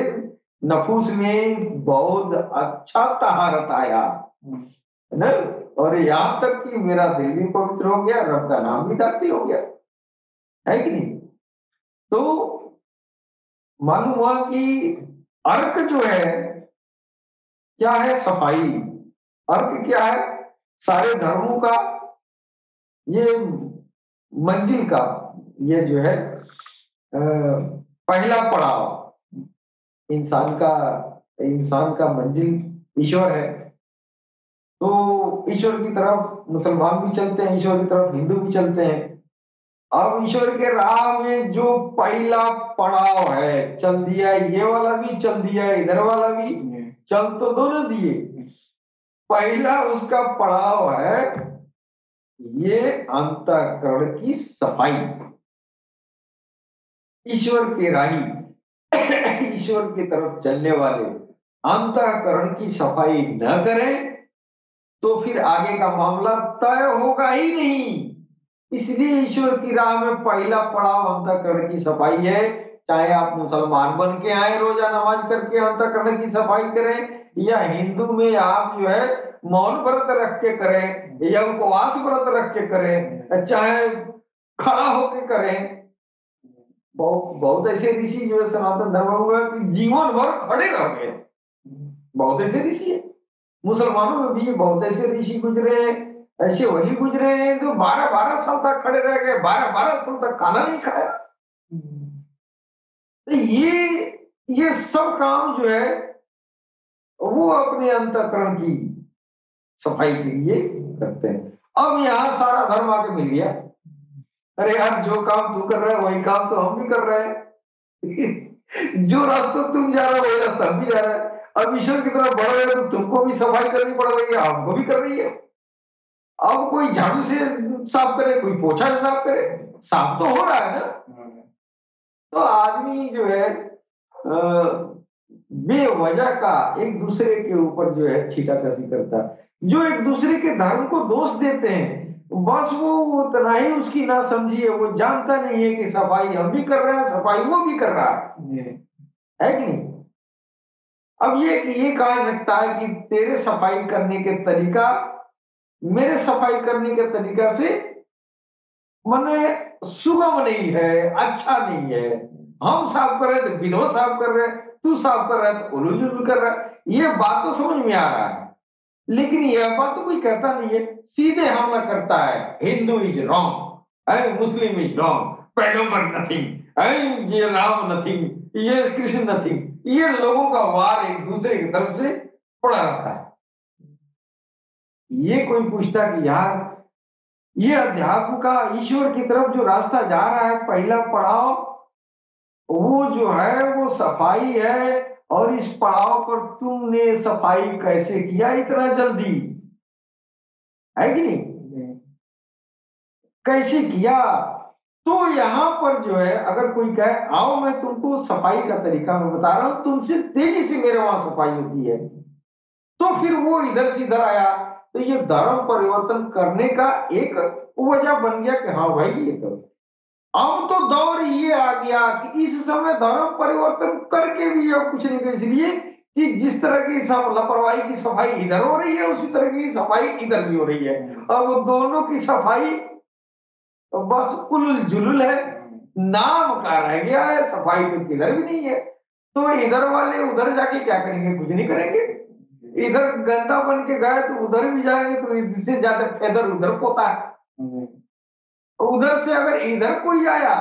नफूस में बहुत अच्छा तहारत आया, है ना। और यहाँ तक कि मेरा दिल भी पवित्र हो गया, रब का नाम भी दाखिल हो गया, है कि नहीं। तो मालूम हुआ कि अर्क जो है क्या है, सफाई। अर्क क्या है, सारे धर्मों का ये मंजिल का, ये जो है पहला पड़ाव इंसान का मंजिल ईश्वर है। तो ईश्वर की तरफ मुसलमान भी चलते हैं, ईश्वर की तरफ हिंदू भी चलते हैं। अब ईश्वर के राह में जो पहला पड़ाव है चल दिया, ये वाला भी चल दिया, इधर वाला भी चल तो दोनों दिए। पहला उसका पड़ाव है ये अंतःकरण की सफाई। ईश्वर के राही ईश्वर की तरफ चलने वाले अंतःकरण की सफाई न करें तो फिर आगे का मामला तय होगा ही नहीं। इसलिए ईश्वर की राह में पहला पड़ाव अंतःकरण की सफाई है। चाहे आप मुसलमान बन के आए रोजा नमाज करके अंतःकरण की सफाई करें, या हिंदू में आप जो है मौन व्रत रख के करें या उपवास व्रत रख के करें, चाहे खड़ा होके करें। बहुत बहुत ऐसे ऋषि जो है सनातन धर्म में जीवन भर खड़े रह गए, बहुत ऐसे ऋषि है। मुसलमानों में भी बहुत ऐसे ऋषि गुजरे, ऐसे वही गुजरे हैं जो 12-12 साल तक खड़े रह गए, 12-12 साल तक खाना नहीं खाया। तो ये सब काम जो है वो अपने अंतःकरण की सफाई के लिए करते हैं। अब यहाँ सारा धर्म आके मिल गया, अरे यार जो काम तू कर रहा है वही काम तो हम भी कर रहे हैं जो रास्ता तुम जा रहे हो वही रास्ता हम भी जा रहे हैं। अब ईश्वर की तरफ बढ़ रहे हो तो तुमको भी सफाई करनी पड़ रही है, हमको भी कर रही है। अब कोई झाड़ू से साफ करे, कोई पोछा से साफ करे, साफ तो हो रहा है ना। तो आदमी जो है बेवजह का एक दूसरे के ऊपर जो है छीटाकशी करता है। जो एक दूसरे के धर्म को दोष देते हैं, बस वो उतना ही उसकी ना समझी है, वो जानता नहीं है कि सफाई हम भी कर रहे हैं, सफाई वो भी कर रहा है कि नहीं। अब ये कहा सकता है कि तेरे सफाई करने के तरीका मेरे सफाई करने के तरीका से मने सुगम नहीं है, अच्छा नहीं है। हम साफ कर रहे हैं तो विनोद साफ कर रहे हैं, तू साफ कर रहा है तो उलूल जुलूल कर रहा है। ये बात तो समझ में आ रहा है, लेकिन यह बात तो कोई कहता नहीं है। सीधे हमला करता है, Hindu is wrong, Muslim is wrong, पैगंबर नथिंग, ये राम नथिंग, ये कृष्ण नथिंग। ये लोगों का वार एक दूसरे की तरफ से पड़ा रहता है। ये कोई पूछता कि यार ये अध्यात्म का ईश्वर की तरफ जो रास्ता जा रहा है, पहला पड़ाव वो जो है वो सफाई है। और इस पड़ाव पर तुमने सफाई कैसे किया इतना जल्दी, है कि नहीं, कैसे किया। तो यहां पर जो है अगर कोई कहे आओ मैं तुमको सफाई का तरीका मैं बता रहा हूं, तुमसे तेजी से मेरे वहां सफाई होती है, तो फिर वो इधर से इधर आया। तो ये धर्म परिवर्तन करने का एक वजह बन गया कि हाँ भाई ये करो। अब तो दौर ये आ गया कि इस समय धर्म परिवर्तन करके भी अब कुछ नहीं कर, इसलिए कि जिस तरह की सब लापरवाही की सफाई इधर हो रही है, उसी तरह की सफाई इधर भी हो रही है। और वो दोनों की सफाई बस उलुल जुलुल है, नाम का रह गया है, सफाई तो किधर भी नहीं है। तो इधर वाले उधर जाके क्या करेंगे, कुछ नहीं करेंगे। इधर गंदा बन के गए तो उधर भी जाएंगे, तो इससे ज्यादा फेदर उधर पोता है। उधर से अगर इधर कोई आया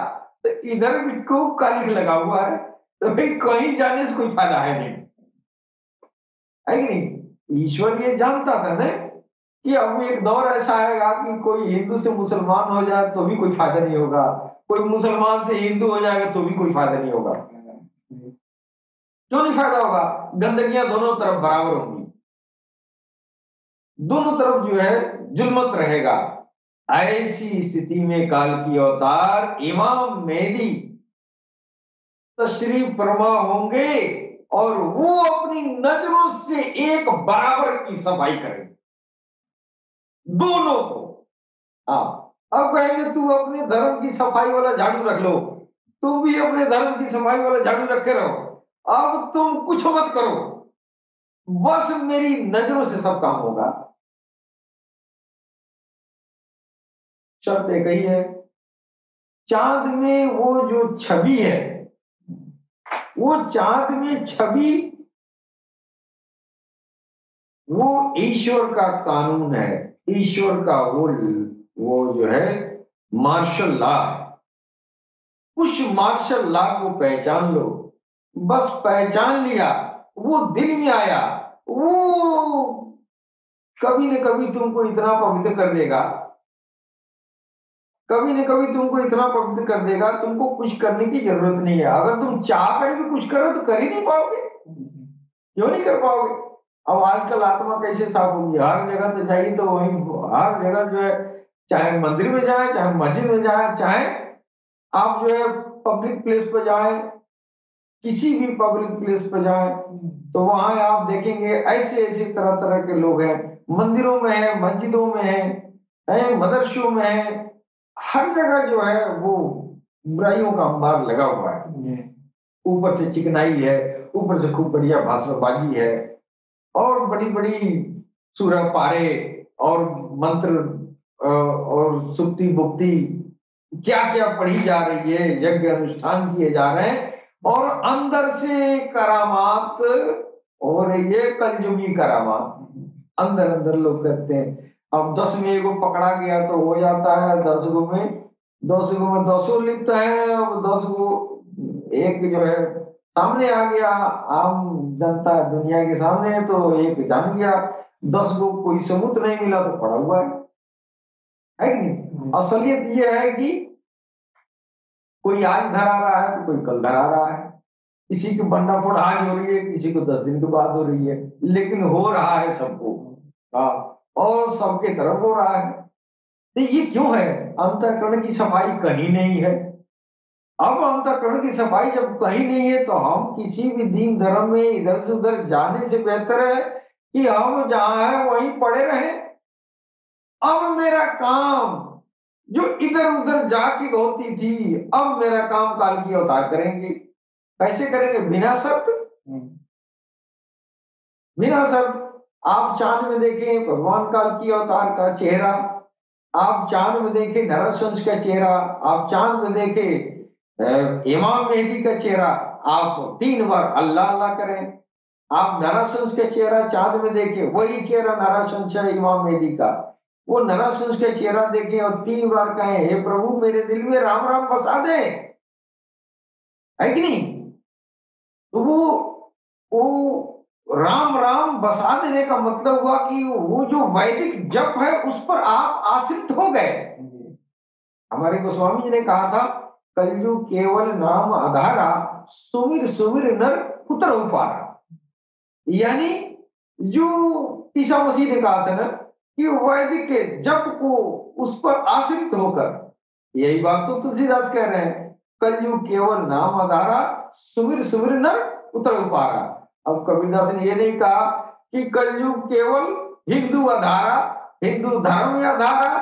तो इधर भी खूब कालिख लगा हुआ है, तो भाई कहीं जाने से कोई फायदा है नहीं, है कि नहीं। ईश्वर ये जानता था ना कि अब एक दौर ऐसा आएगा कि कोई हिंदू से मुसलमान हो जाए तो भी कोई फायदा नहीं होगा, कोई मुसलमान से हिंदू हो जाएगा तो भी कोई फायदा नहीं होगा। क्यों नहीं फायदा होगा, गंदगियां दोनों तरफ बराबर होंगी, दोनों तरफ जो है जुल्मत रहेगा। ऐसी स्थिति में काल की अवतार इमाम मेहदी तशरीफ फरमा होंगे और वो अपनी नजरों से एक बराबर की सफाई करेंगे दोनों को। हाँ, अब कहेंगे तू अपने धर्म की सफाई वाला झाड़ू रख लो, तुम भी अपने धर्म की सफाई वाला झाड़ू रखे रहो, अब तुम कुछ मत करो, बस मेरी नजरों से सब काम होगा। शर्त एक ही है, चांद में वो जो छवि है, वो चांद में छवि वो ईश्वर का कानून है, ईश्वर का वो जो है मार्शल लॉ। उस मार्शल लॉ को पहचान लो, बस पहचान लिया, वो दिल में आया, वो कभी न कभी तुमको इतना पवित्र कर देगा, कभी न कभी तुमको इतना पवित्र कर देगा, तुमको कुछ करने की जरूरत नहीं है। अगर तुम चाह कर भी कुछ करो तो कर ही नहीं पाओगे, क्यों नहीं कर पाओगे। अब आजकल आत्मा कैसे साफ होगी, हर जगह तो जाइए तो वही, हर जगह जो है, चाहे मंदिर में जाए, चाहे मस्जिद में जाए, चाहे आप जो है पब्लिक प्लेस पर जाए, किसी भी पब्लिक प्लेस पर जाए, तो वहां आप देखेंगे ऐसे ऐसे तरह तरह के लोग हैं, मंदिरों में है, मस्जिदों में है, मदरसों में है, हर जगह जो है वो बुराइयों का अंबार लगा हुआ है। ऊपर से चिकनाई है, ऊपर से खूब बढ़िया भाषणबाजी है, और बड़ी बड़ी सूरह पारे और मंत्र और सुक्ति बुक्ति क्या क्या पढ़ी जा रही है, यज्ञ अनुष्ठान किए जा रहे हैं, और अंदर से करामात हो रही है, कलयुगी करामात अंदर अंदर लोग करते हैं। अब 10 में एगो पकड़ा गया तो हो जाता है, 10 गो में 10 लिप्त है, अब 10 गो एक जो है सामने आ गया, आम जनता दुनिया के सामने, तो एक जान गया, 10 गो कोई सबूत नहीं मिला तो पड़ा हुआ है कि नहीं। असलियत ये है कि कोई आज धरा रहा है तो कोई कल धरा रहा है, किसी की बंडाफोड़ आज हो रही है, किसी को 10 दिन के बाद हो रही है, लेकिन हो रहा है सबको। हाँ, और सबके तरफ हो रहा है। तो ये क्यों है, अंतःकरण की सफाई कहीं नहीं है। अब अंतःकरण की सफाई जब कहीं नहीं है तो हम किसी भी दीन धर्म में इधर से उधर जाने से बेहतर है कि हम जहां है वहीं पड़े रहे। अब मेरा काम जो इधर उधर जाके होती थी, अब मेरा काम काल की अवतार करेंगे। कैसे करेंगे? बिना शर्त, बिना शर्त। आप चांद में देखें भगवान काल की अवतार का चेहरा, आप चांद में देखें नरसिंह का चेहरा, आप चांद में देखें इमाम मेहदी का चेहरा, आप 3 बार अल्लाह अल्लाह करें। आप नरसिंह का चेहरा चांद में देखें, वही चेहरा नरसिंह है इमाम मेहदी का, वो नरसिंह का चेहरा देखें और 3 बार कहें हे प्रभु मेरे दिल में राम राम बसा दे, है कि नहीं? तो वो राम राम बसा देने का मतलब हुआ कि वो जो वैदिक जप है उस पर आप आश्रित हो गए। हमारे गोस्वामी जी ने कहा था कलयुग केवल नाम आधारा, सुमिर सुमिर नर पुत्र उपारा। यानी जो ईसा मसीह ने कहा था ना कि वैदिक के जप को उस पर आश्रित होकर, यही बात तो तुलसीदास कह रहे हैं, कलयुग केवल नाम आधारा, सुमिर सुमिर नर पुत्र उपारा। अब कबीरदास ने ये नहीं कहा कि कलयुग केवल हिंदू आधारा, हिंदू धर्म आधारा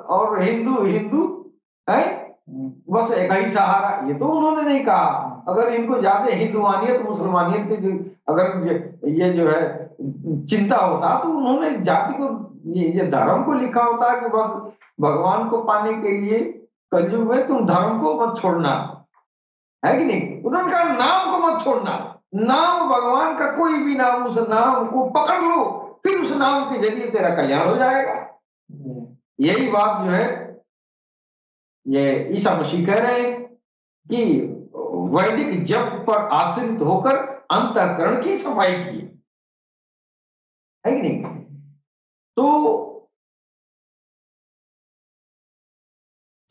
और हिंदू हिंदू है बस एक ही सहारा, ये तो उन्होंने नहीं कहा। अगर इनको ज्यादा हिंदुवानियत मुसलमानियत की अगर ये जो है चिंता होता तो उन्होंने जाति को ये धर्म को लिखा होता कि बस भगवान को पाने के लिए कलयुग में तुम धर्म को मत छोड़ना, है कि नहीं? उन्होंने कहा नाम को मत छोड़ना, नाम भगवान का कोई भी नाम, उस नाम को पकड़ लो, फिर उस नाम के जरिए तेरा कल्याण हो जाएगा। यही बात जो है ये ईसा मसीह कह रहे हैं कि वैदिक जप पर आश्रित होकर अंतःकरण की सफाई की, है कि नहीं? तो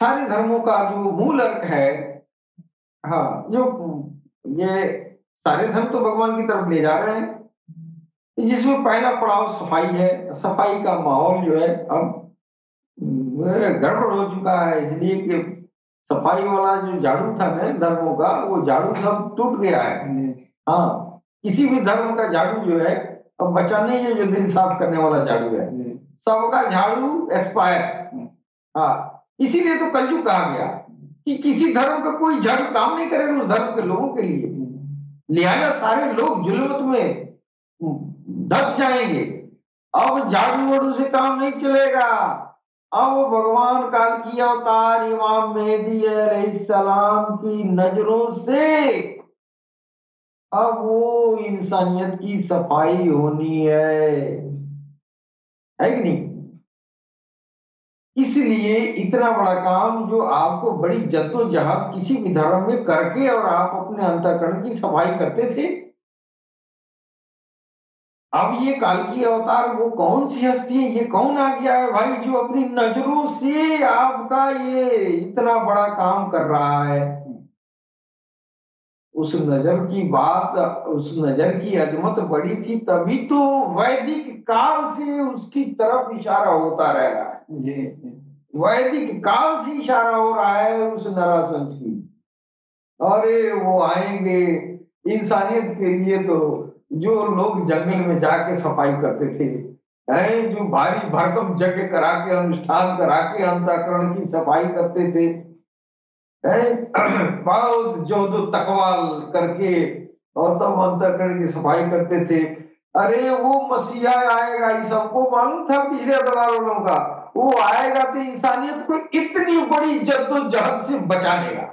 सारे धर्मों का जो मूल अर्थ है, हाँ, जो ये सारे धर्म तो भगवान की तरफ ले जा रहे हैं, जिसमें पहला पड़ाव सफाई है। सफाई का माहौल जो है अब गड़बड़ हो चुका है, इसलिए कि सफाई वाला जो झाड़ू था ना धर्मों का, वो झाड़ू सब टूट गया है। हाँ, किसी भी धर्म का झाड़ू जो है अब बचा नहीं है, जो दिन साफ करने वाला झाड़ू है, सबका झाड़ू एक्सपायर। हाँ, इसीलिए तो कलयुग कहा गया कि किसी धर्म का कोई झाड़ू काम नहीं करेगा उस धर्म के लोगों के लिए, लिहाजा सारे लोग जुल्मत में धस जाएंगे। अब झाड़ू वाड़ू से काम नहीं चलेगा। अब भगवान काल की अवतार इमाम मेहदी अलैहिस्सलाम की नजरों से अब वो इंसानियत की सफाई होनी है कि नहीं? इसलिए इतना बड़ा काम जो आपको बड़ी जद्दोजहद किसी भी धर्म में करके और आप अपने अंतःकरण की सफाई करते थे, अब ये काल की अवतार वो कौन सी हस्ती है, ये कौन आ गया है भाई जो अपनी नजरों से आपका ये इतना बड़ा काम कर रहा है? उस नजर की बात, उस नजर की अजमत बड़ी थी तभी तो वैदिक काल से उसकी तरफ इशारा होता रह रहा है। वैदिक काल से इशारा हो रहा है उस नरासन की। अरे वो आएंगे इंसानियत के लिए, तो जो लोग जंगल में जाके सफाई करते थे, जो भारी भरकम यज्ञ करा के अनुष्ठान करा के अंतःकरण की सफाई करते थे, बहुत जोदो तकवाल करके और तब अंतःकरण की सफाई करते थे। अरे वो मसीहा आएगा, ये सबको मालूम था पिछले 15 का, वो आएगा तो इंसानियत को इतनी बड़ी जद्दोजहद से बचा लेगा।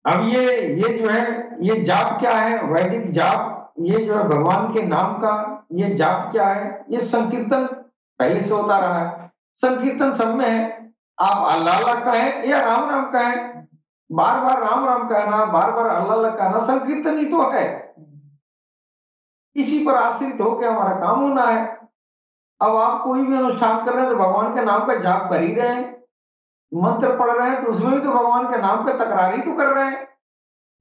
अब ये जो है ये जाप क्या है? वैदिक जाप, ये जो है भगवान के नाम का ये जाप क्या है? ये संकीर्तन पहले से होता रहा है, संकीर्तन सब में है। आप अल्लाह अल्लाह कहें या राम राम कहें, बार बार राम राम कहना, बार बार अल्लाह अल्लाह कहना संकीर्तन ही तो है। इसी पर आश्रित होकर हमारा काम होना है। अब आप कोई भी अनुष्ठान कर रहे हैं तो भगवान के नाम का जाप कर ही रहे हैं, मंत्र पढ़ रहे हैं तो उसमें भी तो भगवान के नाम का तकरार ही तो कर रहे हैं।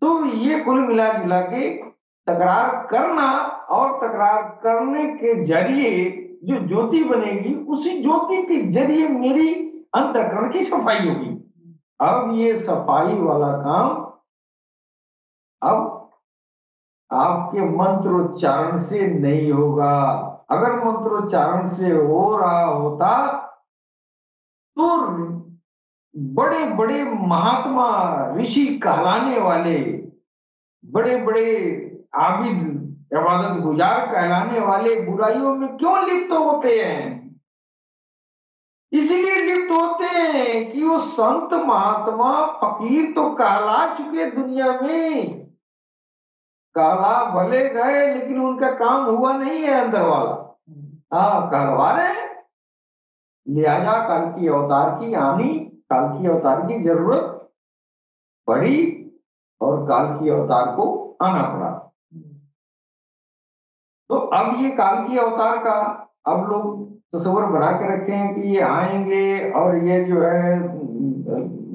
तो ये कुल मिला जुला के तकरार करना और तकरार करने के जरिए जो ज्योति बनेगी, उसी ज्योति के जरिए मेरी अंतःकरण की सफाई होगी। अब ये सफाई वाला काम अब आपके मंत्रोच्चारण से नहीं होगा। अगर मंत्रोच्चारण से हो रहा होता तो बड़े बड़े महात्मा ऋषि कहलाने वाले, बड़े बड़े आबिद इबादत गुजार कहलाने वाले बुराइयों में क्यों लिप्त होते हैं? इसलिए लिप्त होते हैं कि वो संत महात्मा फकीर तो कहला चुके दुनिया में, कहला भले गए लेकिन उनका काम हुआ नहीं है अंदर वाला। हाँ, कहलवा रहे हैं। लिहाजा कल की अवतार की आनी, काल की अवतार की जरूरत पड़ी और काल की अवतार को आना पड़ा। तो अब ये काल की अवतार का अब लोग तस्वर बना के रखे हैं कि ये आएंगे और ये जो है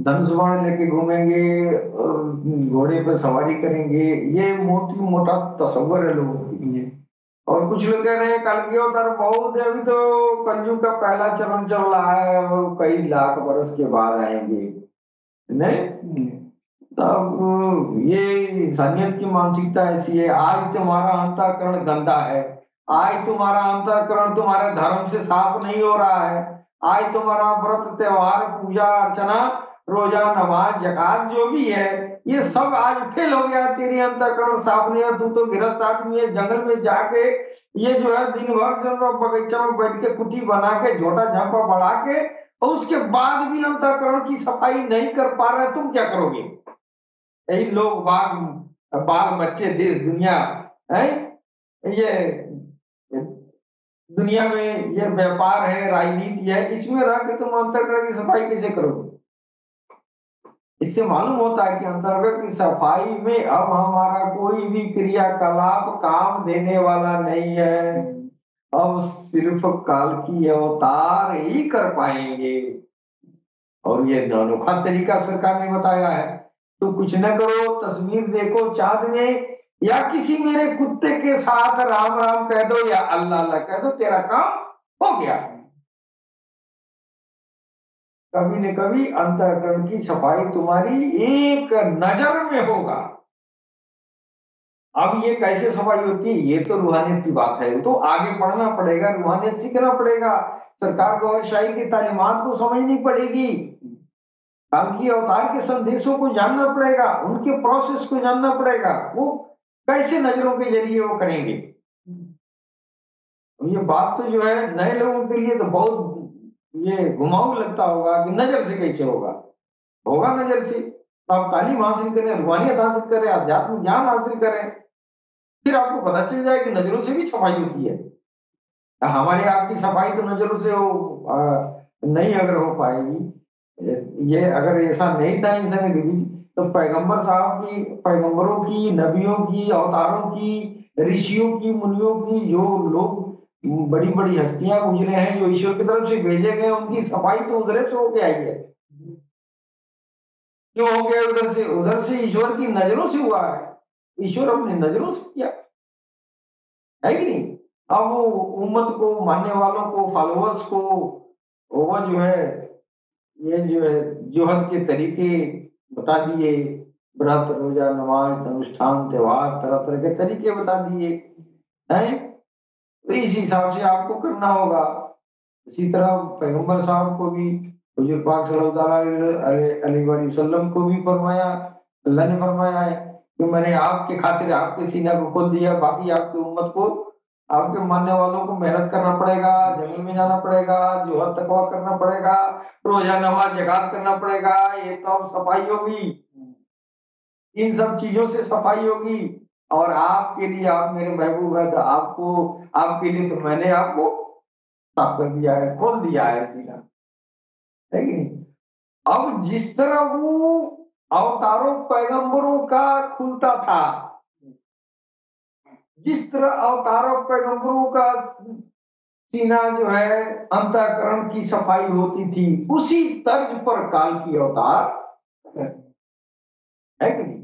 धनुष बाण लेके घूमेंगे और घोड़े पे सवारी करेंगे। ये मोटी मोटा तस्वर है लोगों के लिए। और कुछ लोग कह रहे हैं कल की अवतार बहुत है, अभी तो कलयुग का पहला चरण चल रहा है, वो कई लाख वर्ष के बाद आएंगे। नहीं, तब ये इंसानियत की मानसिकता ऐसी है। आज तुम्हारा अंतःकरण गंदा है, आज तुम्हारा अंतःकरण तुम्हारे धर्म से साफ नहीं हो रहा है, आज तुम्हारा व्रत त्योहार पूजा अर्चना रोजा नमाज जकात जो भी है ये सब आज फेल हो गया। तेरी अंतःकरण साफ नहीं है। तू तो गृहस्थ आदमी है, जंगल में जाके ये जो है दिन भर जब बगीचा में बैठ के कुटी बना के झोटा झांपा बढ़ा के और उसके बाद भी अंतःकरण की सफाई नहीं कर पा रहे, तुम क्या करोगे? यही लोग बाग बाल बच्चे देश दुनिया है, ये दुनिया में ये व्यापार है, राजनीति है, इसमें रह के तुम अंतर्गत की सफाई कैसे करोगे? इससे मालूम होता है कि अंतर्गत की सफाई में अब हमारा कोई भी क्रियाकलाप काम देने वाला नहीं है। अब सिर्फ काल की अवतार ही कर पाएंगे। और ये अनोखा तरीका सरकार ने बताया है। तो कुछ न करो, तस्वीर देखो चांद में या किसी मेरे कुत्ते के साथ राम राम कह दो या अल्लाह अल्लाह कह दो, तेरा काम हो गया। कभी न कभी अंतःकरण की सफाई तुम्हारी एक नजर में होगा। अब ये कैसे सफाई होती है, ये तो रूहानियत की बात है, तो आगे पढ़ना पड़ेगा, रूहानियत सीखना पड़ेगा, सरकार को और शाही की तालीमात को समझनी पड़ेगी, काल की अवतार के संदेशों को जानना पड़ेगा, उनके प्रोसेस को जानना पड़ेगा, वो कैसे नजरों के जरिए वो करेंगे। ये बात तो जो है नए लोगों के लिए तो बहुत ये घुमाऊ लगता होगा कि नजर से कैसे होगा। होगा नजर से। तो आप तालीम हासिल करें, रूहानियत हासिल करें, आध्यात्मिक ज्ञान हासिल करें, फिर आपको पता चल जाए कि नजरों से भी सफाई होती है। हमारे आपकी सफाई तो नजरों से नहीं अगर हो पाएगी, ये अगर ऐसा नहीं था इंसान के बीच, तो पैगंबर साहब की, पैगंबरों की, नबियों की, अवतारों की, ऋषियों की, मुनियों की, जो लोग बड़ी बड़ी हस्तियां गुजरे हैं, जो ईश्वर की तरफ से भेजे गए, उनकी सफाई तो उधर से होके आई है। क्यों हो गया उधर से? उधर से ईश्वर की नजरों से हुआ है। ईश्वर अपनी नजरों से किया है कि नहीं? अब वो उम्मत को, मानने वालों को, फॉलोअर्स को वो जो है ये जो है जोहद के तरीके बता दिए, व्रत रोजा नमाज अनुष्ठान त्योहार तरह तरह के तरीके बता दिए हैं। तो इस हिसाब से आपको करना होगा। इसी तरह पैगंबर साहब को भी हुजूर पाक सल्लल्लाहु अलैहि वसल्लम को भी फरमाया, अल्लाह ने फरमाया है कि मैंने आपके खातिर आपके सीना को खोल दिया, बाकी आपकी उम्मत को, आपके मानने वालों को मेहनत करना पड़ेगा, जंगल में जाना पड़ेगा, जोहद तकवा करना पड़ेगा, रोजा नमाज जकात करना पड़ेगा, ये तो सफाई होगी, इन सब चीजों से सफाई होगी। और आपके लिए, आप मेरे महबूब है, तो आपको, आपके लिए तो मैंने आपको साफ कर दिया है, खोल दिया है सीना, है कि नहीं? अब जिस तरह वो अवतारों पैगंबरों का खुलता था, जिस तरह अवतारों पैगंबरों का सीना जो है अंतःकरण की सफाई होती थी, उसी तर्ज पर काल की अवतार है कि नहीं?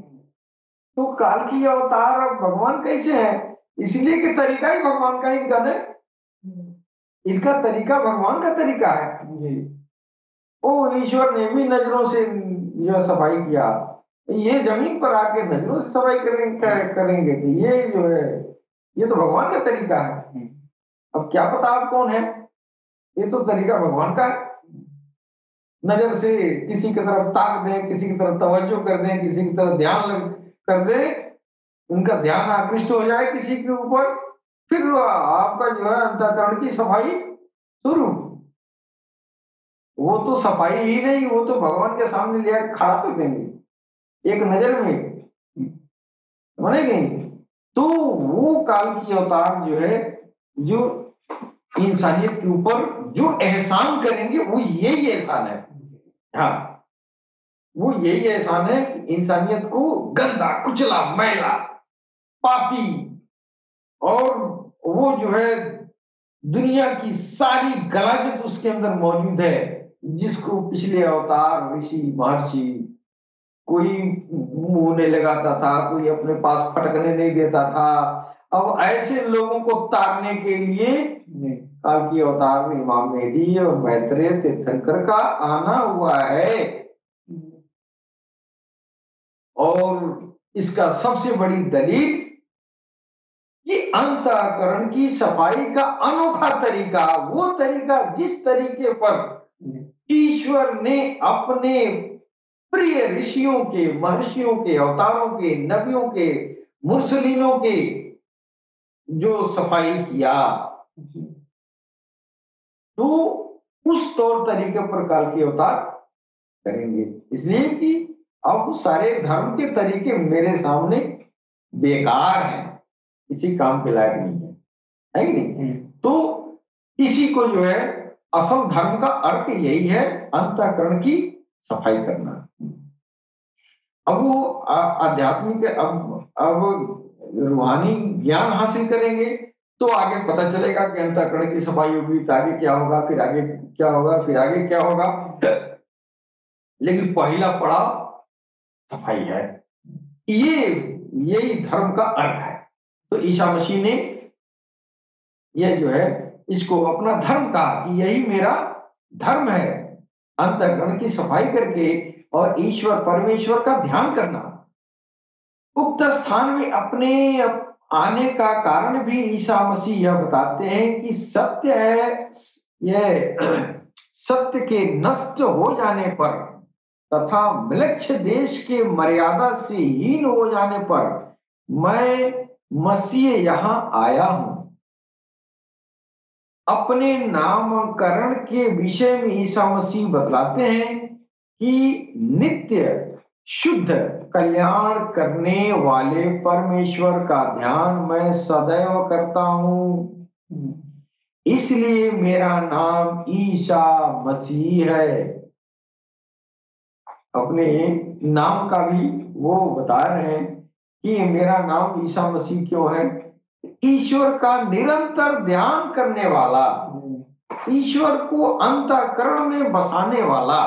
तो काल की अवतार भगवान कैसे है? इसलिए कि तरीका ही भगवान का, इनका ने, इनका तरीका भगवान का तरीका है। ओ ईश्वर ने भी नजरों से जो सफाई किया, ये जमीन पर आके नजरों से सफाई करेंगे कि ये जो है ये तो भगवान का तरीका है। अब क्या पता आप कौन है, ये तो तरीका भगवान का है। नजर से किसी की तरफ ताक दें, किसी की तरफ तवज्जो कर दें, किसी की तरफ कर दें, उनका ध्यान आकृष्ट हो जाए किसी के ऊपर, फिर आपका जो है अंतःकरण की सफाई शुरू। वो तो सफाई ही नहीं, वो तो भगवान के सामने ले आके खड़ा कर देंगे एक नजर में, समझे नहीं। तो वो काल की अवतार जो है, जो इंसानियत के ऊपर जो एहसान करेंगे वो यही एहसान है। हाँ, वो यही एहसान है कि इंसानियत को गंदा कुचला मैला पापी, और वो जो है दुनिया की सारी गलाजत उसके अंदर मौजूद है, जिसको पिछले अवतार ऋषि महर्षि कोई मुंह नहीं लगाता था, कोई अपने पास फटकने नहीं देता था। अब ऐसे लोगों को तारने के लिए काल की अवतार में इमाम मेहदी और मैत्रेय तीर्थंकर का आना हुआ है। और इसका सबसे बड़ी दलील कि अंतःकरण की सफाई का अनोखा तरीका, वो तरीका जिस तरीके पर ईश्वर ने अपने प्रिय ऋषियों के, महर्षियों के, अवतारों के, नबियों के, मुरसलीनों के जो सफाई किया, तो उस तौर तरीके पर काल के अवतार करेंगे। इसलिए कि अब सारे धर्म के तरीके मेरे सामने बेकार हैं, किसी काम के लायक नहीं है कि नहीं। तो इसी को जो है असल धर्म का अर्थ यही है, अंतःकरण की सफाई करना। अब वो आध्यात्मिक, अब रूहानी ज्ञान हासिल करेंगे तो आगे पता चलेगा कि अंतःकरण की सफाई होगी तो आगे क्या होगा, फिर आगे क्या होगा, फिर आगे क्या होगा। लेकिन पहला पड़ाव सफाई है, ये यही धर्म का अर्थ है। तो ईसा मसीह ने यह जो है इसको अपना धर्म कहा कि यही मेरा धर्म है, अंतःकरण की सफाई करके और ईश्वर परमेश्वर का ध्यान करना। उक्त स्थान में अपने आने का कारण भी ईसा मसीह यह बताते हैं कि सत्य है, यह सत्य के नष्ट हो जाने पर तथा म्लेच्छ देश के मर्यादा से हीन हो जाने पर मैं मसीह यहां आया हूं। अपने नामकरण के विषय में ईसा मसीह बतलाते हैं कि नित्य शुद्ध कल्याण करने वाले परमेश्वर का ध्यान मैं सदैव करता हूं, इसलिए मेरा नाम ईसा मसीह है। अपने नाम का भी वो बता रहे हैं कि मेरा नाम ईसा मसीह क्यों है। ईश्वर का निरंतर ध्यान करने वाला, ईश्वर को अंतःकरण में बसाने वाला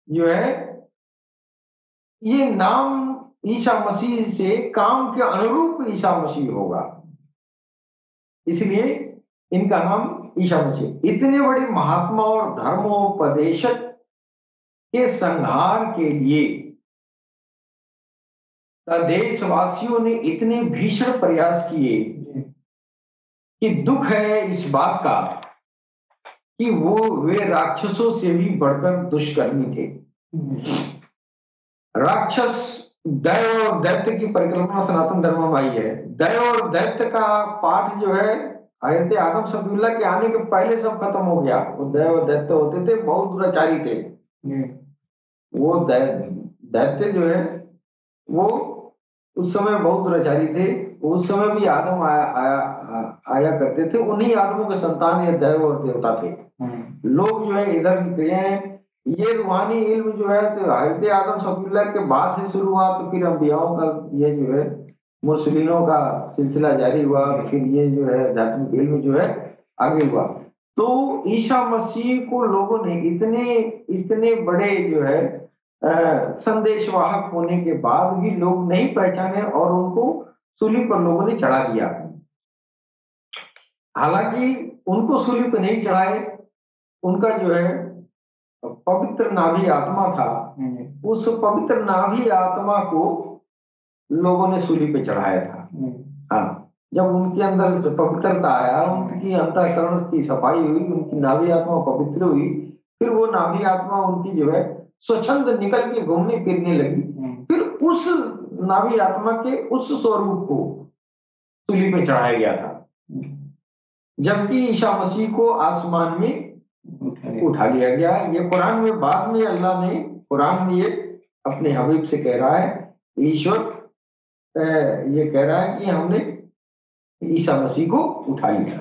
जो है, ये नाम ईसा मसीह से काम के अनुरूप ईसा मसीह होगा, इसलिए इनका नाम ईसा मसीह। इतने बड़े महात्मा और धर्मोपदेशक के संहार के लिए देशवासियों ने इतने भीषण प्रयास किए कि दुख है इस बात का कि वे राक्षसों से भी बढ़कर दुष्कर्मी थे। राक्षस दैव और दैत्य की परिकल्पना सनातन धर्म में आई है। दैव और दैत्य का पाठ जो है हजरत आदम सफीउल्लाह के आने के पहले सब खत्म हो गया। वो दैव और दैत्य होते थे, बहुत दुराचारी थे। वो दैत्य जो है वो उस समय बहुत दुराचारी थे। उस समय भी आदम आया करते थे, उन्हीं आदमों के संतान ये दैव और देवता थे। लोग जो है इधर निकले हैं। ये रूहानी इल्म जो है तो हजरत आदम सफीउल्लाह के बाद से शुरू हुआ, तो फिर अंबियाओं का ये जो है मुरसलीनों का सिलसिला जारी हुआ, फिर ये जो है आध्यात्मिक इल्म जो है आगे हुआ। तो ईसा मसीह को लोगों ने इतने इतने बड़े जो है संदेशवाहक होने के बाद भी लोग नहीं पहचाने और उनको सूली पर लोगों ने चढ़ा दिया। हालांकि उनको सूली पर नहीं चढ़ाए, उनका जो है पवित्र नाभि आत्मा था, उस पवित्र नाभि आत्मा को लोगों ने सूली पे चढ़ाया था। हाँ, जब उनके अंदर जो पवित्रता आया, उनकी अंतःकरण की सफाई हुई, उनकी नाभि आत्मा पवित्र हुई, फिर वो नाभि आत्मा उनकी जो है स्वच्छंद निकल के घूमने फिरने लगी। फिर उस नाभि आत्मा के उस स्वरूप को सूली पे चढ़ाया गया था, जबकि ईसा मसीह को आसमान में उठा लिया गया। ये कुरान में बाद में अल्लाह ने कुरान में ये अपने हबीब से कह रहा है, ईश्वर ये कह रहा है कि हमने ईसा मसीह को उठा लिया।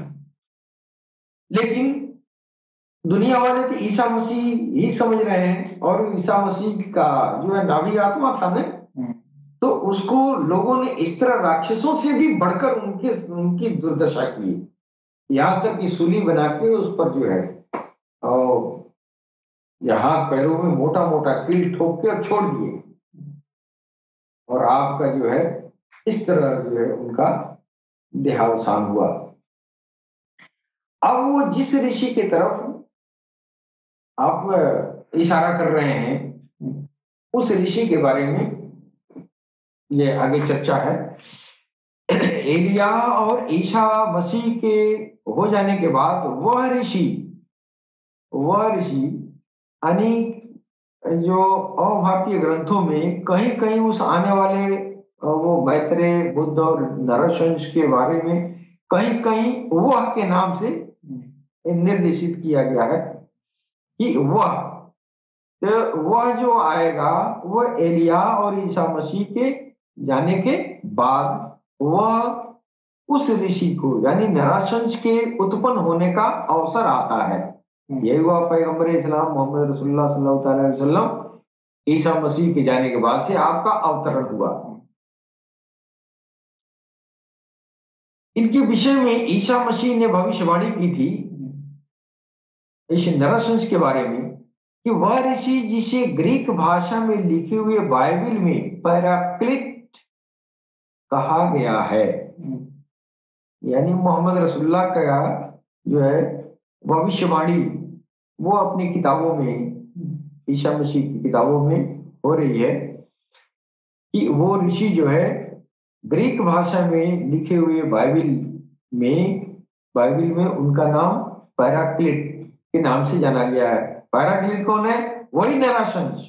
लेकिन दुनिया वाले तो ईसा मसीह ही समझ रहे हैं, और ईसा मसीह का जो है नाभि आत्मा था ना, तो उसको लोगों ने इस तरह राक्षसों से भी बढ़कर उनकी दुर्दशा की, यहाँ तक कि सूली बना के उस पर जो है और यहाँ पैरों में मोटा मोटा कील ठोक के और छोड़ दिए, और आपका जो है इस तरह जो है उनका देहावसान हुआ। अब वो जिस ऋषि की तरफ आप इशारा कर रहे हैं, उस ऋषि के बारे में ये आगे चर्चा है। एलिया और ईसा मसीह के हो जाने के बाद वह ऋषि अनेक जो अभारतीय ग्रंथों में कहीं कहीं उस आने वाले वो मैत्रेय, बुद्ध और नरसंस के बारे में कहीं कहीं वह के नाम से निर्देशित किया गया है कि वह जो आएगा वह एलिया और ईसा मसीह के जाने के बाद वह उस ऋषि को यानी नराशंस के उत्पन्न होने का अवसर आता है। यही हुआ पैगंबर इस्लाम मोहम्मद रसूलुल्लाह सल्लल्लाहु अलैहि वसल्लम ईसा मसीह के जाने के बाद से आपका अवतरण हुआ। इनके विषय में ईसा मसीह ने भविष्यवाणी की थी इस नराशंस के बारे में कि वह ऋषि जिसे ग्रीक भाषा में लिखे हुए बाइबल में पैराक्लिट कहा गया है, यानी मोहम्मद रसूलुल्लाह का जो है भविष्यवाणी वो अपनी किताबों में, ईसा मसीह की किताबों में हो रही है कि वो ऋषि जो है ग्रीक भाषा में लिखे हुए बाइबल में उनका नाम पैराक्लिट के नाम से जाना गया है। पैराक्लिट कौन है? वही नराशंस,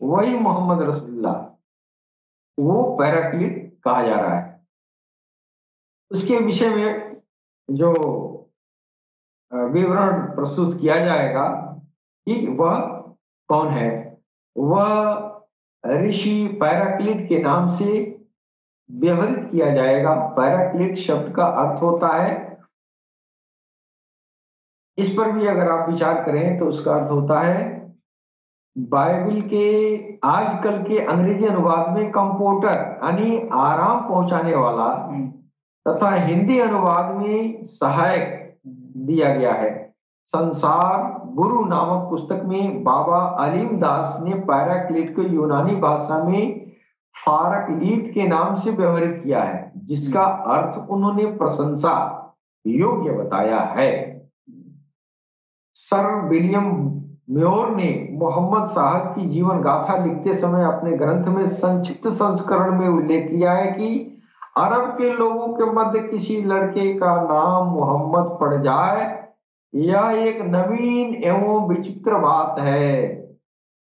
वही मोहम्मद रसूलुल्लाह, वो पैराक्लिट कहा जा रहा है। उसके विषय में जो विवरण प्रस्तुत किया जाएगा कि वह कौन है। वह ऋषि पैराक्लिट के नाम से व्यवहृत किया जाएगा। पैराक्लिट शब्द का अर्थ होता है, इस पर भी अगर आप विचार करें तो उसका अर्थ होता है बाइबल के आजकल के अंग्रेजी अनुवाद में कंपोर्टर यानी आराम पहुंचाने वाला, तथा हिंदी अनुवाद में सहायक दिया गया है। संसार गुरु नामक पुस्तक में बाबा अलीम दास ने पैराक्लिट को यूनानी भाषा में फारकलीट के नाम से व्यवहारित किया है, जिसका अर्थ उन्होंने प्रशंसा योग्य बताया है। सर विलियम म्योर ने मोहम्मद साहब की जीवन गाथा लिखते समय अपने ग्रंथ में संक्षिप्त संस्करण में उल्लेख किया है कि अरब के लोगों के मध्य किसी लड़के का नाम मोहम्मद पड़ जाए, यह एक नवीन एवं विचित्र बात है।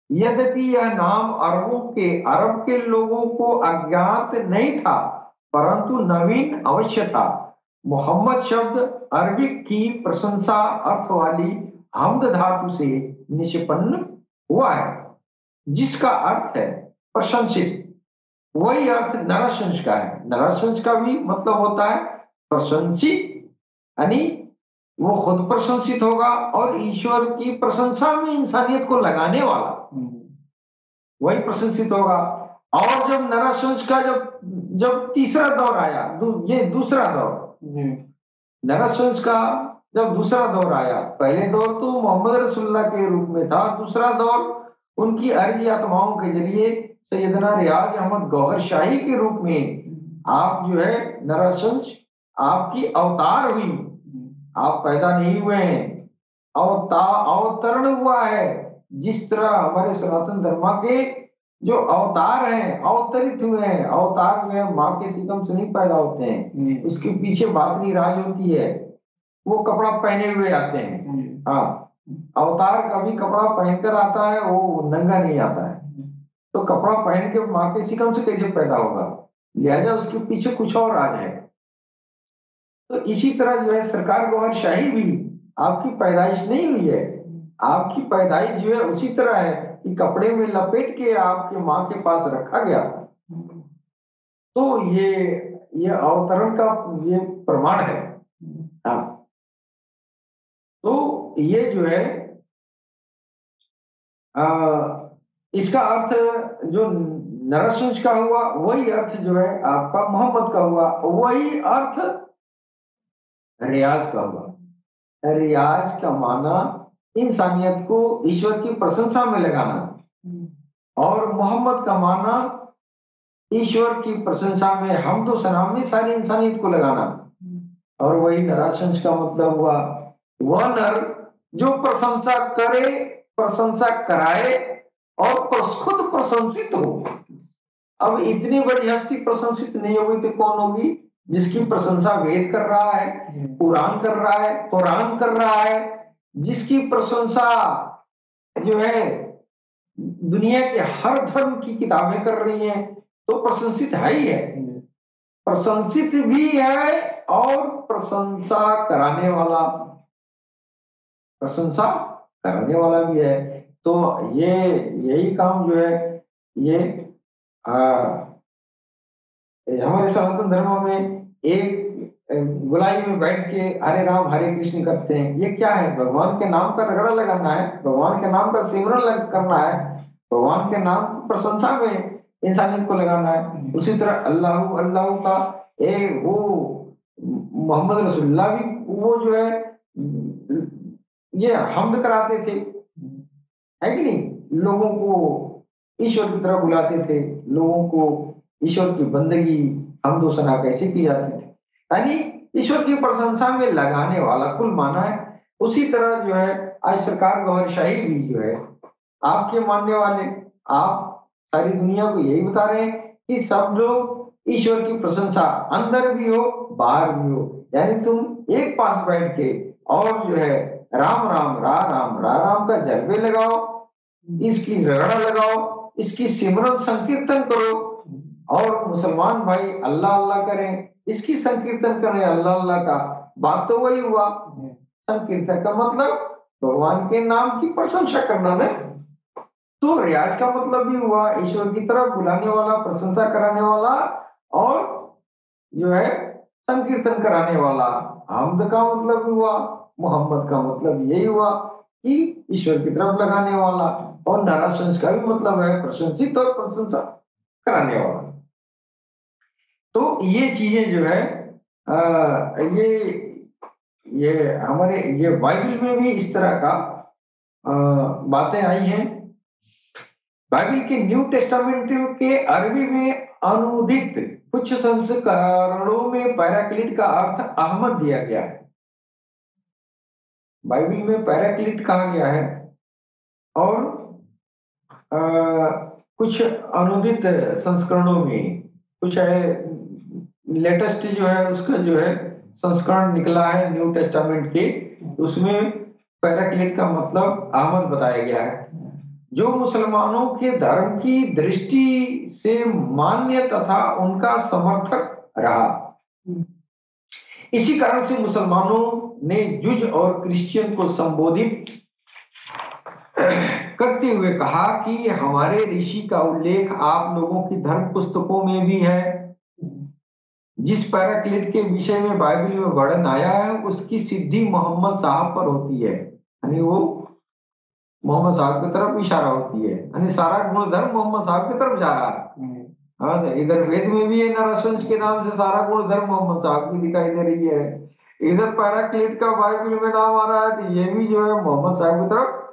यद्यपि यह नाम अरब के लोगों को अज्ञात नहीं था, परंतु नवीन अवश्य था। मोहम्मद शब्द अरबिक की प्रशंसा अर्थ वाली हमद धातु से निष्पन्न हुआ है, जिसका अर्थ है प्रशंसित। वही अर्थ नराशंस का है। नराशंस का भी मतलब होता है प्रशंसित, यानी वो खुद प्रशंसित होगा और ईश्वर की प्रशंसा में इंसानियत को लगाने वाला वही प्रशंसित होगा। और जब नराशंस का जब तीसरा दौर आया, ये दूसरा दौर नराशंस का जब दूसरा दौर आया, पहले दौर तो मोहम्मद रसूलुल्लाह के रूप में था, दूसरा दौर उनकी अर्जी आत्माओं के जरिए सैयदना रियाज अहमद गौहर शाही के रूप में आप जो है नराशंस आपकी अवतार हुई, आप पैदा नहीं हुए हैं। अवतरण हुआ है। जिस तरह हमारे सनातन धर्म के जो अवतार हैं अवतरित हुए हैं, अवतार जो है माँ के सितम से नहीं पैदा होते हैं, उसके पीछे बातनी राज होती है, वो कपड़ा पहने हुए आते हैं। हाँ, अवतार कभी कपड़ा पहनकर आता है, वो नंगा नहीं आता है। तो कपड़ा पहन के माँ के सितम से कैसे पैदा होगा, लिहाजा उसके पीछे कुछ और राज है। तो इसी तरह जो है सरकार गौहरशाही भी आपकी पैदाइश नहीं हुई है, आपकी पैदाइश जो है उसी तरह है कि कपड़े में लपेट के आपके माँ के पास रखा गया। तो ये अवतरण का ये प्रमाण है। हाँ, तो ये जो है इसका अर्थ जो नरसिंह का हुआ वही अर्थ जो है आपका मोहम्मद का हुआ, वही अर्थ रियाज का हुआ। रियाज का माना इंसानियत को ईश्वर की प्रशंसा में लगाना, और मोहम्मद का माना ईश्वर की प्रशंसा में हमदो सना में सारी इंसानियत को लगाना। और वही नराशंस का मतलब हुआ वह नर जो प्रशंसा करे, प्रशंसा कराए और खुद प्रशंसित हो। अब इतनी बड़ी हस्ती प्रशंसित नहीं होगी तो कौन होगी? जिसकी प्रशंसा वेद कर रहा है, पुराण कर रहा है, पुराण कर रहा है, जिसकी प्रशंसा जो है दुनिया के हर धर्म की किताबें कर रही हैं, तो प्रशंसित है ही है, प्रशंसित भी है और प्रशंसा कराने वाला, प्रशंसा कराने वाला भी है। तो ये यही काम जो है ये हमारे सनातन धर्म में एक गोलाई में बैठ के हरे राम हरे कृष्ण करते हैं। ये क्या है? भगवान के नाम का रगड़ा लगाना है, भगवान के नाम का सिमरन करना है, भगवान के नाम की प्रशंसा में इंसानियत को लगाना है। उसी तरह अल्लाह अल्लाह का वो मोहम्मद रसूलुल्लाह भी वो जो है ये हमद कराते थे, है कि नहीं? लोगों को ईश्वर की तरफ बुलाते थे, लोगों को ईश्वर की बंदगी हमदो सना कैसे की जाती थी, यानी ईश्वर की प्रशंसा में लगाने वाला कुल माना है। उसी तरह जो है आज सरकार गौहरशाही भी जो है आपके मानने वाले, आप सारी दुनिया को यही बता रहे हैं कि सब लोग ईश्वर की प्रशंसा अंदर भी हो बाहर भी हो, यानी तुम एक पास बैठ के और जो है राम राम रा राम का जलवे लगाओ, इसकी रगड़ा लगाओ, इसकी सिमरन संकीर्तन करो, और मुसलमान भाई अल्लाह अल्लाह करें, इसकी संकीर्तन करें अल्लाह अल्लाह का। बात तो वही हुआ, संकीर्तन का मतलब भगवान के नाम की प्रशंसा करना है। तो रियाज का मतलब भी हुआ ईश्वर की तरफ बुलाने वाला, प्रशंसा कराने वाला, और जो है संकीर्तन कराने वाला। हमद का मतलब भी हुआ, मोहम्मद का मतलब यही हुआ कि ईश्वर की तरफ लगाने वाला, और नाराशंस का भी मतलब है प्रशंसित और प्रशंसा कराने वाला। तो ये चीजें जो है ये हमारे ये बाइबल में भी इस तरह का बातें आई हैं। बाइबल के न्यू टेस्टामेंट के अरबी में अनुदित कुछ संस्करणों में पैराक्लिट का अर्थ अहमद दिया गया है। बाइबल में पैराक्लिट कहा गया है, और कुछ अनुदित संस्करणों में कुछ है, लेटेस्ट जो है उसका जो है संस्करण निकला है न्यू टेस्टामेंट के, उसमें पैराक्लिट का मतलब अहमद बताया गया है, जो मुसलमानों के धर्म की दृष्टि से मान्य तथा उनका समर्थक रहा। इसी कारण से मुसलमानों ने जुज और क्रिश्चियन को संबोधित करते हुए कहा कि हमारे ऋषि का उल्लेख आप लोगों की धर्म पुस्तकों में भी है। जिस पैराक्लिट के विषय में बाइबल में वर्णन आया है उसकी सिद्धि मोहम्मद साहब पर होती है, यानी वो मोहम्मद साहब की तरफ इशारा होती है, यानी सारा गुणधर्म मोहम्मद साहब की तरफ जा रहा है। हाँ, तो इधर वेद में भी है नरसिंह के नाम से सारा गुणधर्म मोहम्मद साहब की दिखाई दे रही है, इधर पैराक्लिट का बाइबल में नाम आ रहा है, तो ये भी जो है मोहम्मद साहब की तरफ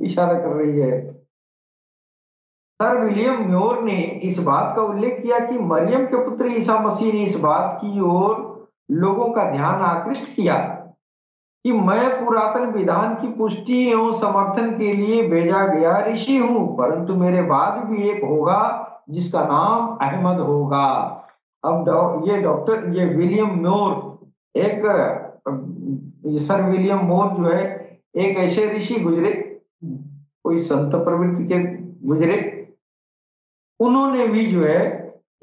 इशारा कर रही है। सर विलियम म्योर ने इस बात का उल्लेख किया कि मरियम के पुत्र ईसा मसीह ने इस बात की ओर लोगों का ध्यान आकृष्ट किया कि मैं पुरातन विधान की पुष्टि एवं समर्थन के लिए भेजा गया ऋषि हूं, परंतु मेरे बाद भी एक होगा जिसका नाम अहमद होगा। अब ये विलियम मोर, एक ये सर विलियम मोर जो है, एक ऐसे ऋषि गुजरे, कोई संत प्रवृत्ति के गुजरे, उन्होंने भी जो है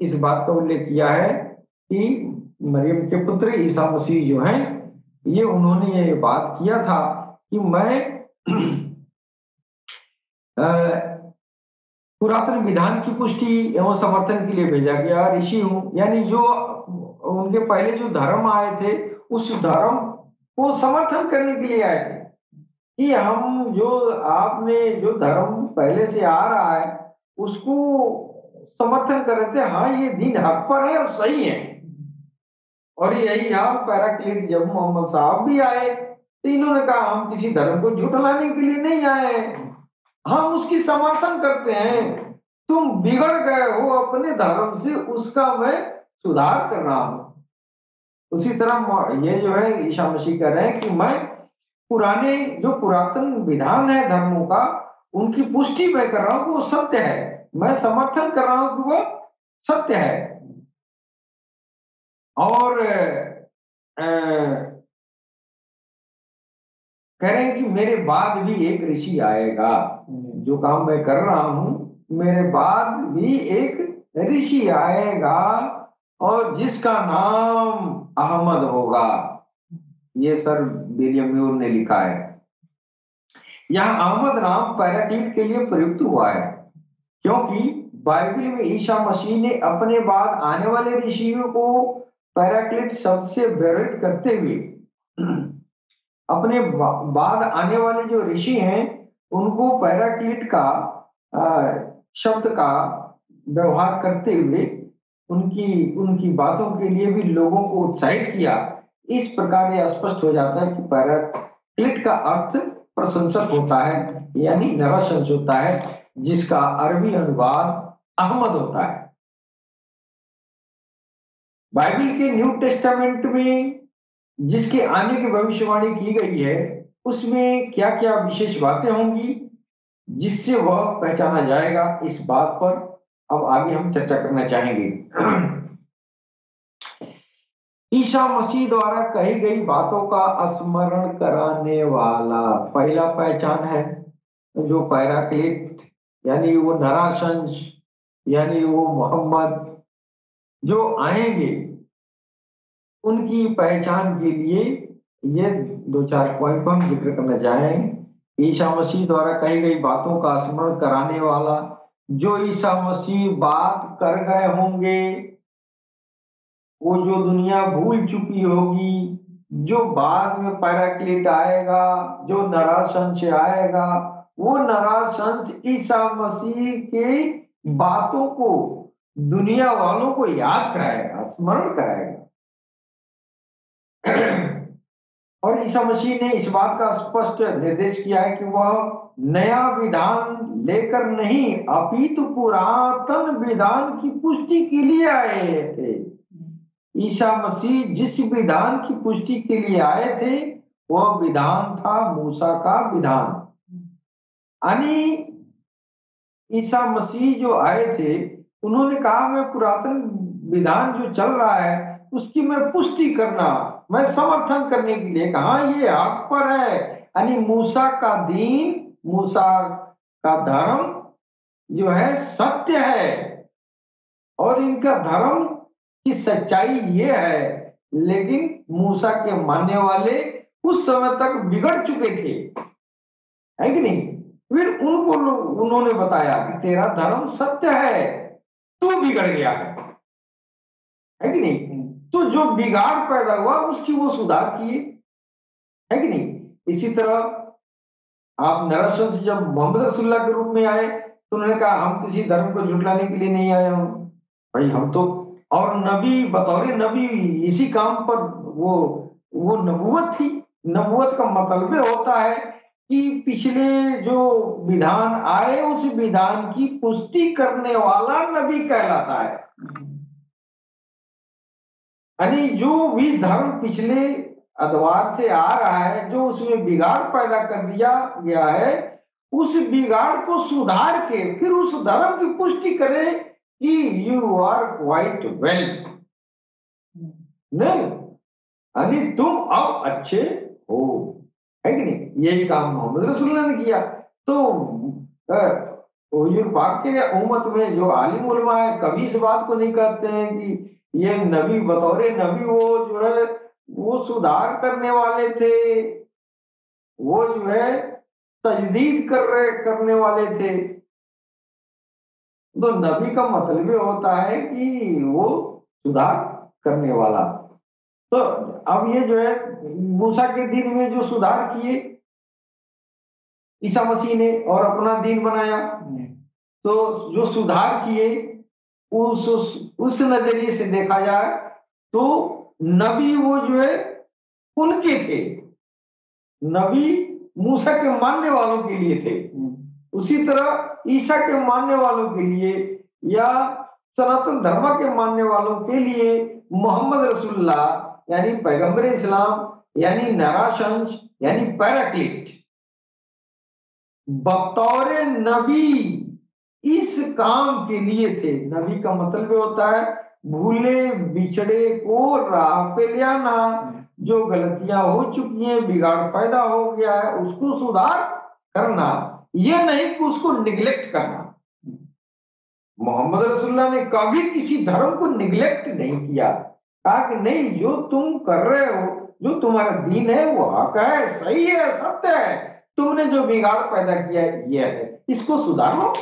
इस बात का उल्लेख किया है कि मरियम के पुत्र ईसा मसीह जो हैं, ये उन्होंने ये बात किया था कि मैं पुरातन विधान की पुष्टि एवं समर्थन के लिए भेजा गया ऋषि हूं, यानी जो उनके पहले जो धर्म आए थे उस धर्म को समर्थन करने के लिए आए थे, कि हम जो आपने जो धर्म पहले से आ रहा है उसको समर्थन कर रहे थे, हाँ ये दीन हक पर है और सही है। और यही हम पैराक्लिट जब मोहम्मद साहब भी आए तो इन्होंने कहा हम किसी धर्म को झुठलाने के लिए नहीं आए, हम उसकी समर्थन करते हैं, तुम बिगड़ गए हो अपने धर्म से, उसका मैं सुधार कर रहा हूं। उसी तरह ये जो है ईसा मसीह कह रहे हैं कि मैं पुराने जो पुरातन विधान है धर्मों का, उनकी पुष्टि मैं कर रहा हूं कि वो सत्य है, मैं समर्थन कर रहा हूं कि वो सत्य है। और कह रहे हैं कि मेरे बाद भी एक ऋषि आएगा, जो काम मैं कर रहा हूं मेरे बाद भी एक ऋषि आएगा और जिसका नाम अहमद होगा। ये सर विलियम म्यूर ने लिखा है। यहाँ अहमद नाम पैराक्लिट के लिए प्रयुक्त हुआ है क्योंकि बाइबल में ईसा मसीह ने अपने बाद आने वाले ऋषियों को पैराक्लिट शब्द से व्यवहित करते हुए अपने बाद आने वाले जो ऋषि हैं उनको पैराक्लिट का शब्द का व्यवहार करते हुए उनकी उनकी बातों के लिए भी लोगों को उत्साहित किया। इस प्रकार यह स्पष्ट हो जाता है कि पैराक्लिट का अर्थ प्रशंसक होता है, यानी नरशंस होता है, जिसका अरबी अनुवाद अहमद होता है। बाइबल के न्यू टेस्टामेंट में जिसके आने की भविष्यवाणी की गई है उसमें क्या क्या विशेष बातें होंगी जिससे वह पहचाना जाएगा, इस बात पर अब आगे हम चर्चा करना चाहेंगे। ईसा मसीह द्वारा कही गई बातों का स्मरण कराने वाला पहला पहचान है जो पैराक्लिट, यानी वो नराशंस, यानी वो मोहम्मद जो आएंगे उनकी पहचान के लिए ये दो चार पॉइंट पर हम जिक्र करना चाहेंगे। ईसा मसीह द्वारा कही गई बातों का स्मरण कराने वाला, जो ईसा मसीह बात कर गए होंगे, वो जो दुनिया भूल चुकी होगी, जो बाद में पैराक्लिट आएगा, जो नराशंस आएगा, वो नराशंस ईसा मसीह के बातों को दुनिया वालों को याद कराएगा, स्मरण कराएगा। और ईसा मसीह ने इस बात का स्पष्ट निर्देश किया है कि वह नया विधान लेकर नहीं अपितु पुरातन विधान की पुष्टि के लिए आए थे। ईसा मसीह जिस विधान की पुष्टि के लिए आए थे वह विधान था मूसा का विधान, यानी ईसा मसीह जो आए थे उन्होंने कहा मैं पुरातन विधान जो चल रहा है उसकी मैं पुष्टि करना, मैं समर्थन करने के लिए कहा ये हक पर है, यानी मूसा का दीन, मूसा का धर्म जो है सत्य है और इनका धर्म की सच्चाई ये है। लेकिन मूसा के मानने वाले उस समय तक बिगड़ चुके थे, है कि नहीं? फिर उनको उन्होंने बताया कि तेरा धर्म सत्य है, तू बिगड़ गया है कि नहीं? तो जो बिगाड़ पैदा हुआ उसकी वो सुधार किए, है कि नहीं? इसी तरह आप नरसंस जब मोहम्मद रसूलुल्लाह के रूप में आए तो उन्होंने कहा हम किसी धर्म को झुटलाने के लिए नहीं आए हूं भाई, हम तो, और नबी बतौर नबी इसी काम पर वो नबूवत थी। नबूवत का मतलब होता है कि पिछले जो विधान आए उस विधान की पुष्टि करने वाला नबी कहलाता है। यानी जो भी धर्म पिछले अदवार से आ रहा है, जो उसमें बिगाड़ पैदा कर दिया गया है, उस बिगाड़ को सुधार के फिर उस धर्म की पुष्टि करे कि यू आर क्वाइट वेल। नहीं, यानी तुम अब अच्छे हो, है कि नहीं? यही काम मोहम्मद रसूलुल्लाह ने किया। तो हुजूर पाक के उम्मत में जो आलिम उलमा है, कभी इस बात को नहीं कहते हैं कि ये नबी बतौर नबी वो जो है वो सुधार करने वाले थे, वो जो है तजदीद करने वाले थे। तो नबी का मतलब ये होता है कि वो सुधार करने वाला। तो अब ये जो है मूसा के दिन में जो सुधार किए ईसा मसीह ने और अपना दीन बनाया, तो जो सुधार किए उस नजरिए से देखा जाए तो नबी वो जो है उनके थे, नबी मूसा के मानने वालों के लिए थे। उसी तरह ईसा के मानने वालों के लिए या सनातन धर्म के मानने वालों के लिए मोहम्मद रसूलुल्लाह यानी पैगंबर इस्लाम यानी नाराशंस यानी पैराक्लिट बतौर नबी इस काम के लिए थे। नबी का मतलब ये होता है भूले बिछड़े को राह पे ले आना, जो गलतियां हो चुकी हैं, बिगाड़ पैदा हो गया है, उसको सुधार करना, ये नहीं कि उसको निग्लेक्ट करना। मोहम्मद रसूलुल्लाह ने कभी किसी धर्म को निग्लेक्ट नहीं किया, कहा कि नहीं, जो तुम कर रहे हो, जो तुम्हारा दीन है वो हक है, सही है, सत्य है, तुमने जो बिगाड़ पैदा किया है ये है, इसको सुधार लो।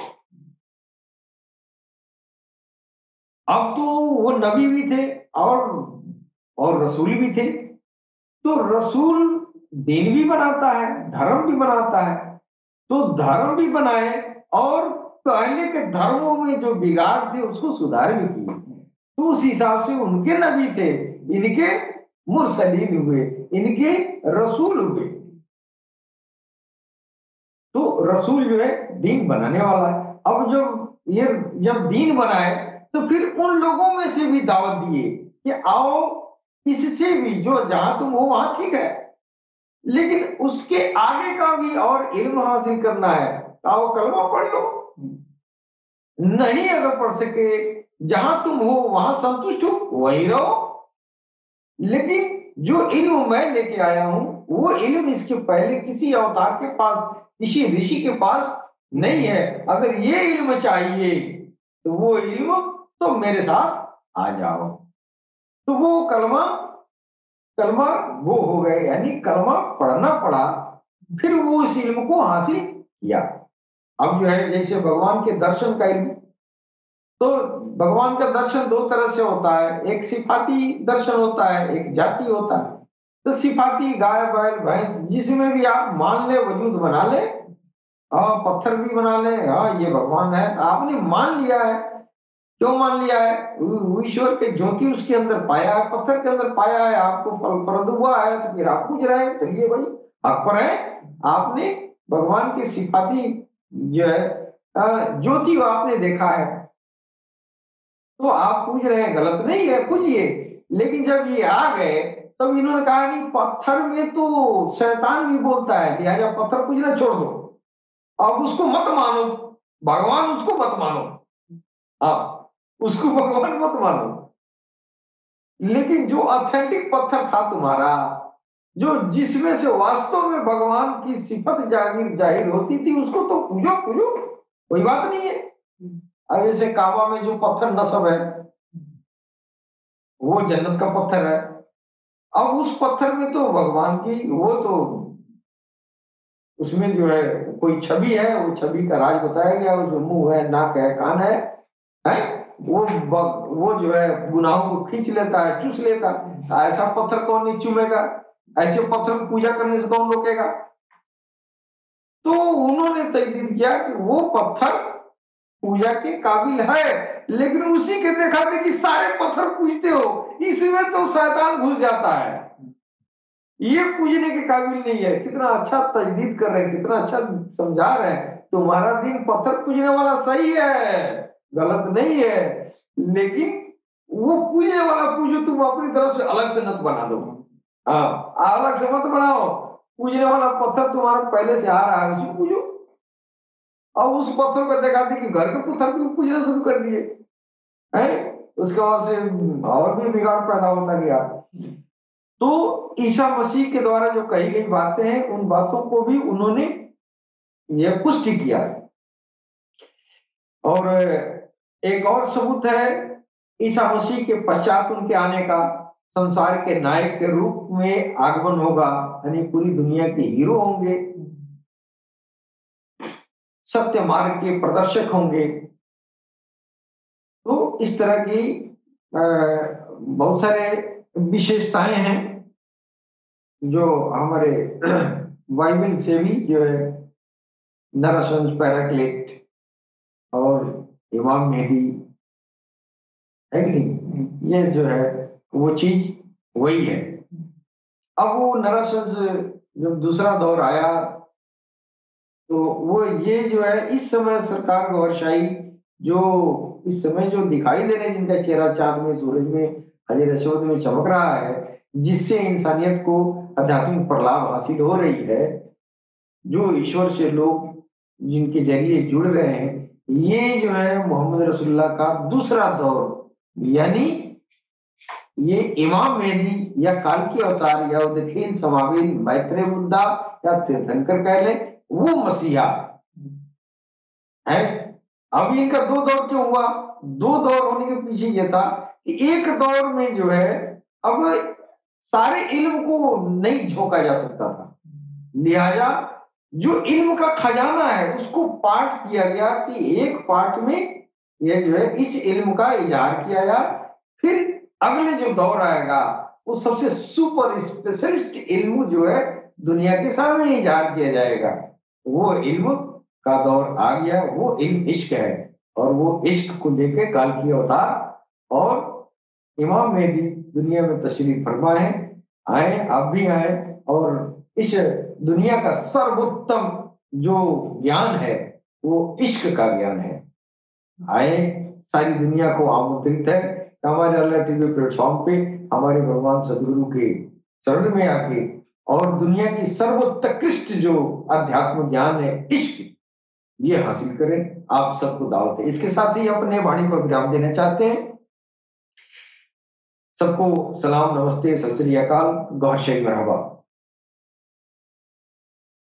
अब तो वो नबी भी थे और रसूल भी थे। तो रसूल दीन भी बनाता है, धर्म भी बनाता है। तो धर्म भी बनाए और पहले के धर्मों में जो बिगाड़ थे उसको सुधार भी किए। तो उस हिसाब से उनके नबी थे, इनके मुरसलीन हुए, इनके रसूल हुए। तो रसूल जो है दीन बनाने वाला है। अब जब दीन बनाए तो फिर उन लोगों में से भी दावत दिए कि आओ, इससे भी जो जहां तुम हो वहां ठीक है, लेकिन उसके आगे का भी और इल्म हासिल करना है, तो आओ कलमा पढ़ लो। नहीं अगर पढ़ सके, जहां तुम हो वहां संतुष्ट हो वहीं रहो, लेकिन जो इल्म मैं लेके आया हूं वो इल्म इसके पहले किसी अवतार के पास, किसी ऋषि के पास नहीं है। अगर ये इल्म चाहिए तो वो इल्म तो मेरे साथ आ जाओ। तो वो कलमा कलमा वो हो गए, यानी कलमा पढ़ना पड़ा, फिर वो उस इल्म को हासिल किया। अब जो है जैसे भगवान के दर्शन का इल्म, तो भगवान का दर्शन दो तरह से होता है, एक सिफाती दर्शन होता है, एक जाति होता है। तो सिफाती गाय बैल भैंस जिसमें भी आप मान ले, वजूद बना ले, हाँ पत्थर भी बना ले, हाँ ये भगवान है, आपने मान लिया है। क्यों मान लिया है? ईश्वर के ज्योति उसके अंदर पाया है, पत्थर के अंदर पाया है, आपको फल प्रद हुआ है, तो फिर आप पूछ रहे हैं, चलिए भाई हक पर है। आपने भगवान के सिफाती जो है ज्योति आपने देखा है, तो आप पूछ रहे हैं, गलत नहीं है, पूछिए। लेकिन जब ये आ गए तब इन्होंने कहा कि पत्थर में तो शैतान भी बोलता है, लिहाजा पत्थर पूछना छोड़ दो, अब उसको मत मानो, भगवान उसको मत मानो, हाँ उसको भगवान मत मानो। लेकिन जो ऑथेंटिक पत्थर था तुम्हारा, जो जिसमें से वास्तव में भगवान की सिफत जाहिर जाहिर होती थी, उसको तो पूजो पूजो, कोई बात नहीं है। अब जैसे काबा में जो पत्थर नस्ब है वो जन्नत का पत्थर है। अब उस पत्थर में तो भगवान की वो तो उसमें जो है कोई छवि है, वो छवि का राज बताया गया, वो जो मुंह है, नाक है, कान है वो जो है गुनाहों को खींच लेता है, चूस लेता है। ऐसा पत्थर कौन नहीं चूमेगा? ऐसे पत्थर को पूजा करने से कौन रोकेगा? तो उन्होंने तय किया कि वो पत्थर पूजा के काबिल है, लेकिन उसी के दिखाते कि सारे पत्थर पूजते हो, इसमें तो शैतान घुस जाता है, ये पूजने के काबिल नहीं है। कितना अच्छा तजदीद कर रहे हैं, कितना अच्छा समझा रहे हैं, तुम्हारा दिन पत्थर पूजने वाला सही है, गलत नहीं है, लेकिन वो पूजने वाला पूजो, तुम अपनी तरफ से अलग से नत बना दो। हाँ, अलग से मत बनाओ। पूजने वाला पत्थर तुम्हारा पहले से आ रहा है, उसी को पूजो। अब उस पत्थर को देखा थी कि घर के पत्थर को पूजना शुरू कर दिए हैं। उसके बाद से और भी बिगाड़ पैदा होता गया। तो ईसा मसीह के द्वारा जो कही गई बातें हैं, उन बातों को भी उन्होंने यह पुष्टि किया। और एक और सबूत है ईसा मसीह के पश्चात उनके आने का, संसार के नायक के रूप में आगमन होगा, यानी पूरी दुनिया के हीरो होंगे, सत्य मार्ग के प्रदर्शक होंगे। तो इस तरह की बहुत सारे विशेषताएं हैं जो हमारे बाइबल से भी जो है, नरसंस, पैराक्लिट और इमाम मेहदी, है कि नहीं, ये जो है वो चीज वही है। अब वो नरसंस जब दूसरा दौर आया, तो वो ये जो है इस समय सरकार गौरशाही, जो इस समय जो दिखाई दे रहे हैं, जिनका चेहरा चांद में, सूरज में, हजर असवद में चमक रहा है, जिससे इंसानियत को आध्यात्मिक प्रलाभ हासिल हो रही है, जो ईश्वर से लोग जिनके जरिए जुड़ रहे हैं, ये जो है मोहम्मद रसूलुल्लाह का दूसरा दौर, यानी ये इमाम मेहदी या काल की अवतार या उदखील समावील मैत्रेय बुद्धा या तीर्थंकर कह ले, वो मसीहा है। अब इनका दो दौर क्यों हुआ? दो दौर होने के पीछे ये था कि एक दौर में जो है, अब सारे इल्म को नहीं झोंका जा सकता था, लिहाजा जो इल्म का खजाना है उसको पार्ट किया गया कि एक पार्ट में ये जो है इस इल्म का इजहार किया जाए, फिर अगले जो दौर आएगा वो सबसे सुपर स्पेशलिस्ट इल्म जो है दुनिया के सामने इजहार किया जाएगा। वो इल्म का दौर आ गया, वो इल्म इश्क है। और वो इश्क को लेके काल की अवतार और इमाम मेहदी दुनिया में तशरीफ फरमा है। आए, आप भी आए, और इस दुनिया का सर्वोत्तम जो ज्ञान है वो इश्क का ज्ञान है। आए, सारी दुनिया को आमंत्रित है कि हमारे अल्लाह टीवी प्लेटफॉर्म पे हमारे भगवान सदगुरु के शरण में आके और दुनिया की सर्वोत्कृष्ट जो अध्यात्म ज्ञान है इश्क, ये हासिल करें। आप सबको दावत है। इसके साथ ही अपने वाणी को विराम देना चाहते हैं। सबको सलाम, नमस्ते, सत श्री अकाल, गौर शही मरहबा।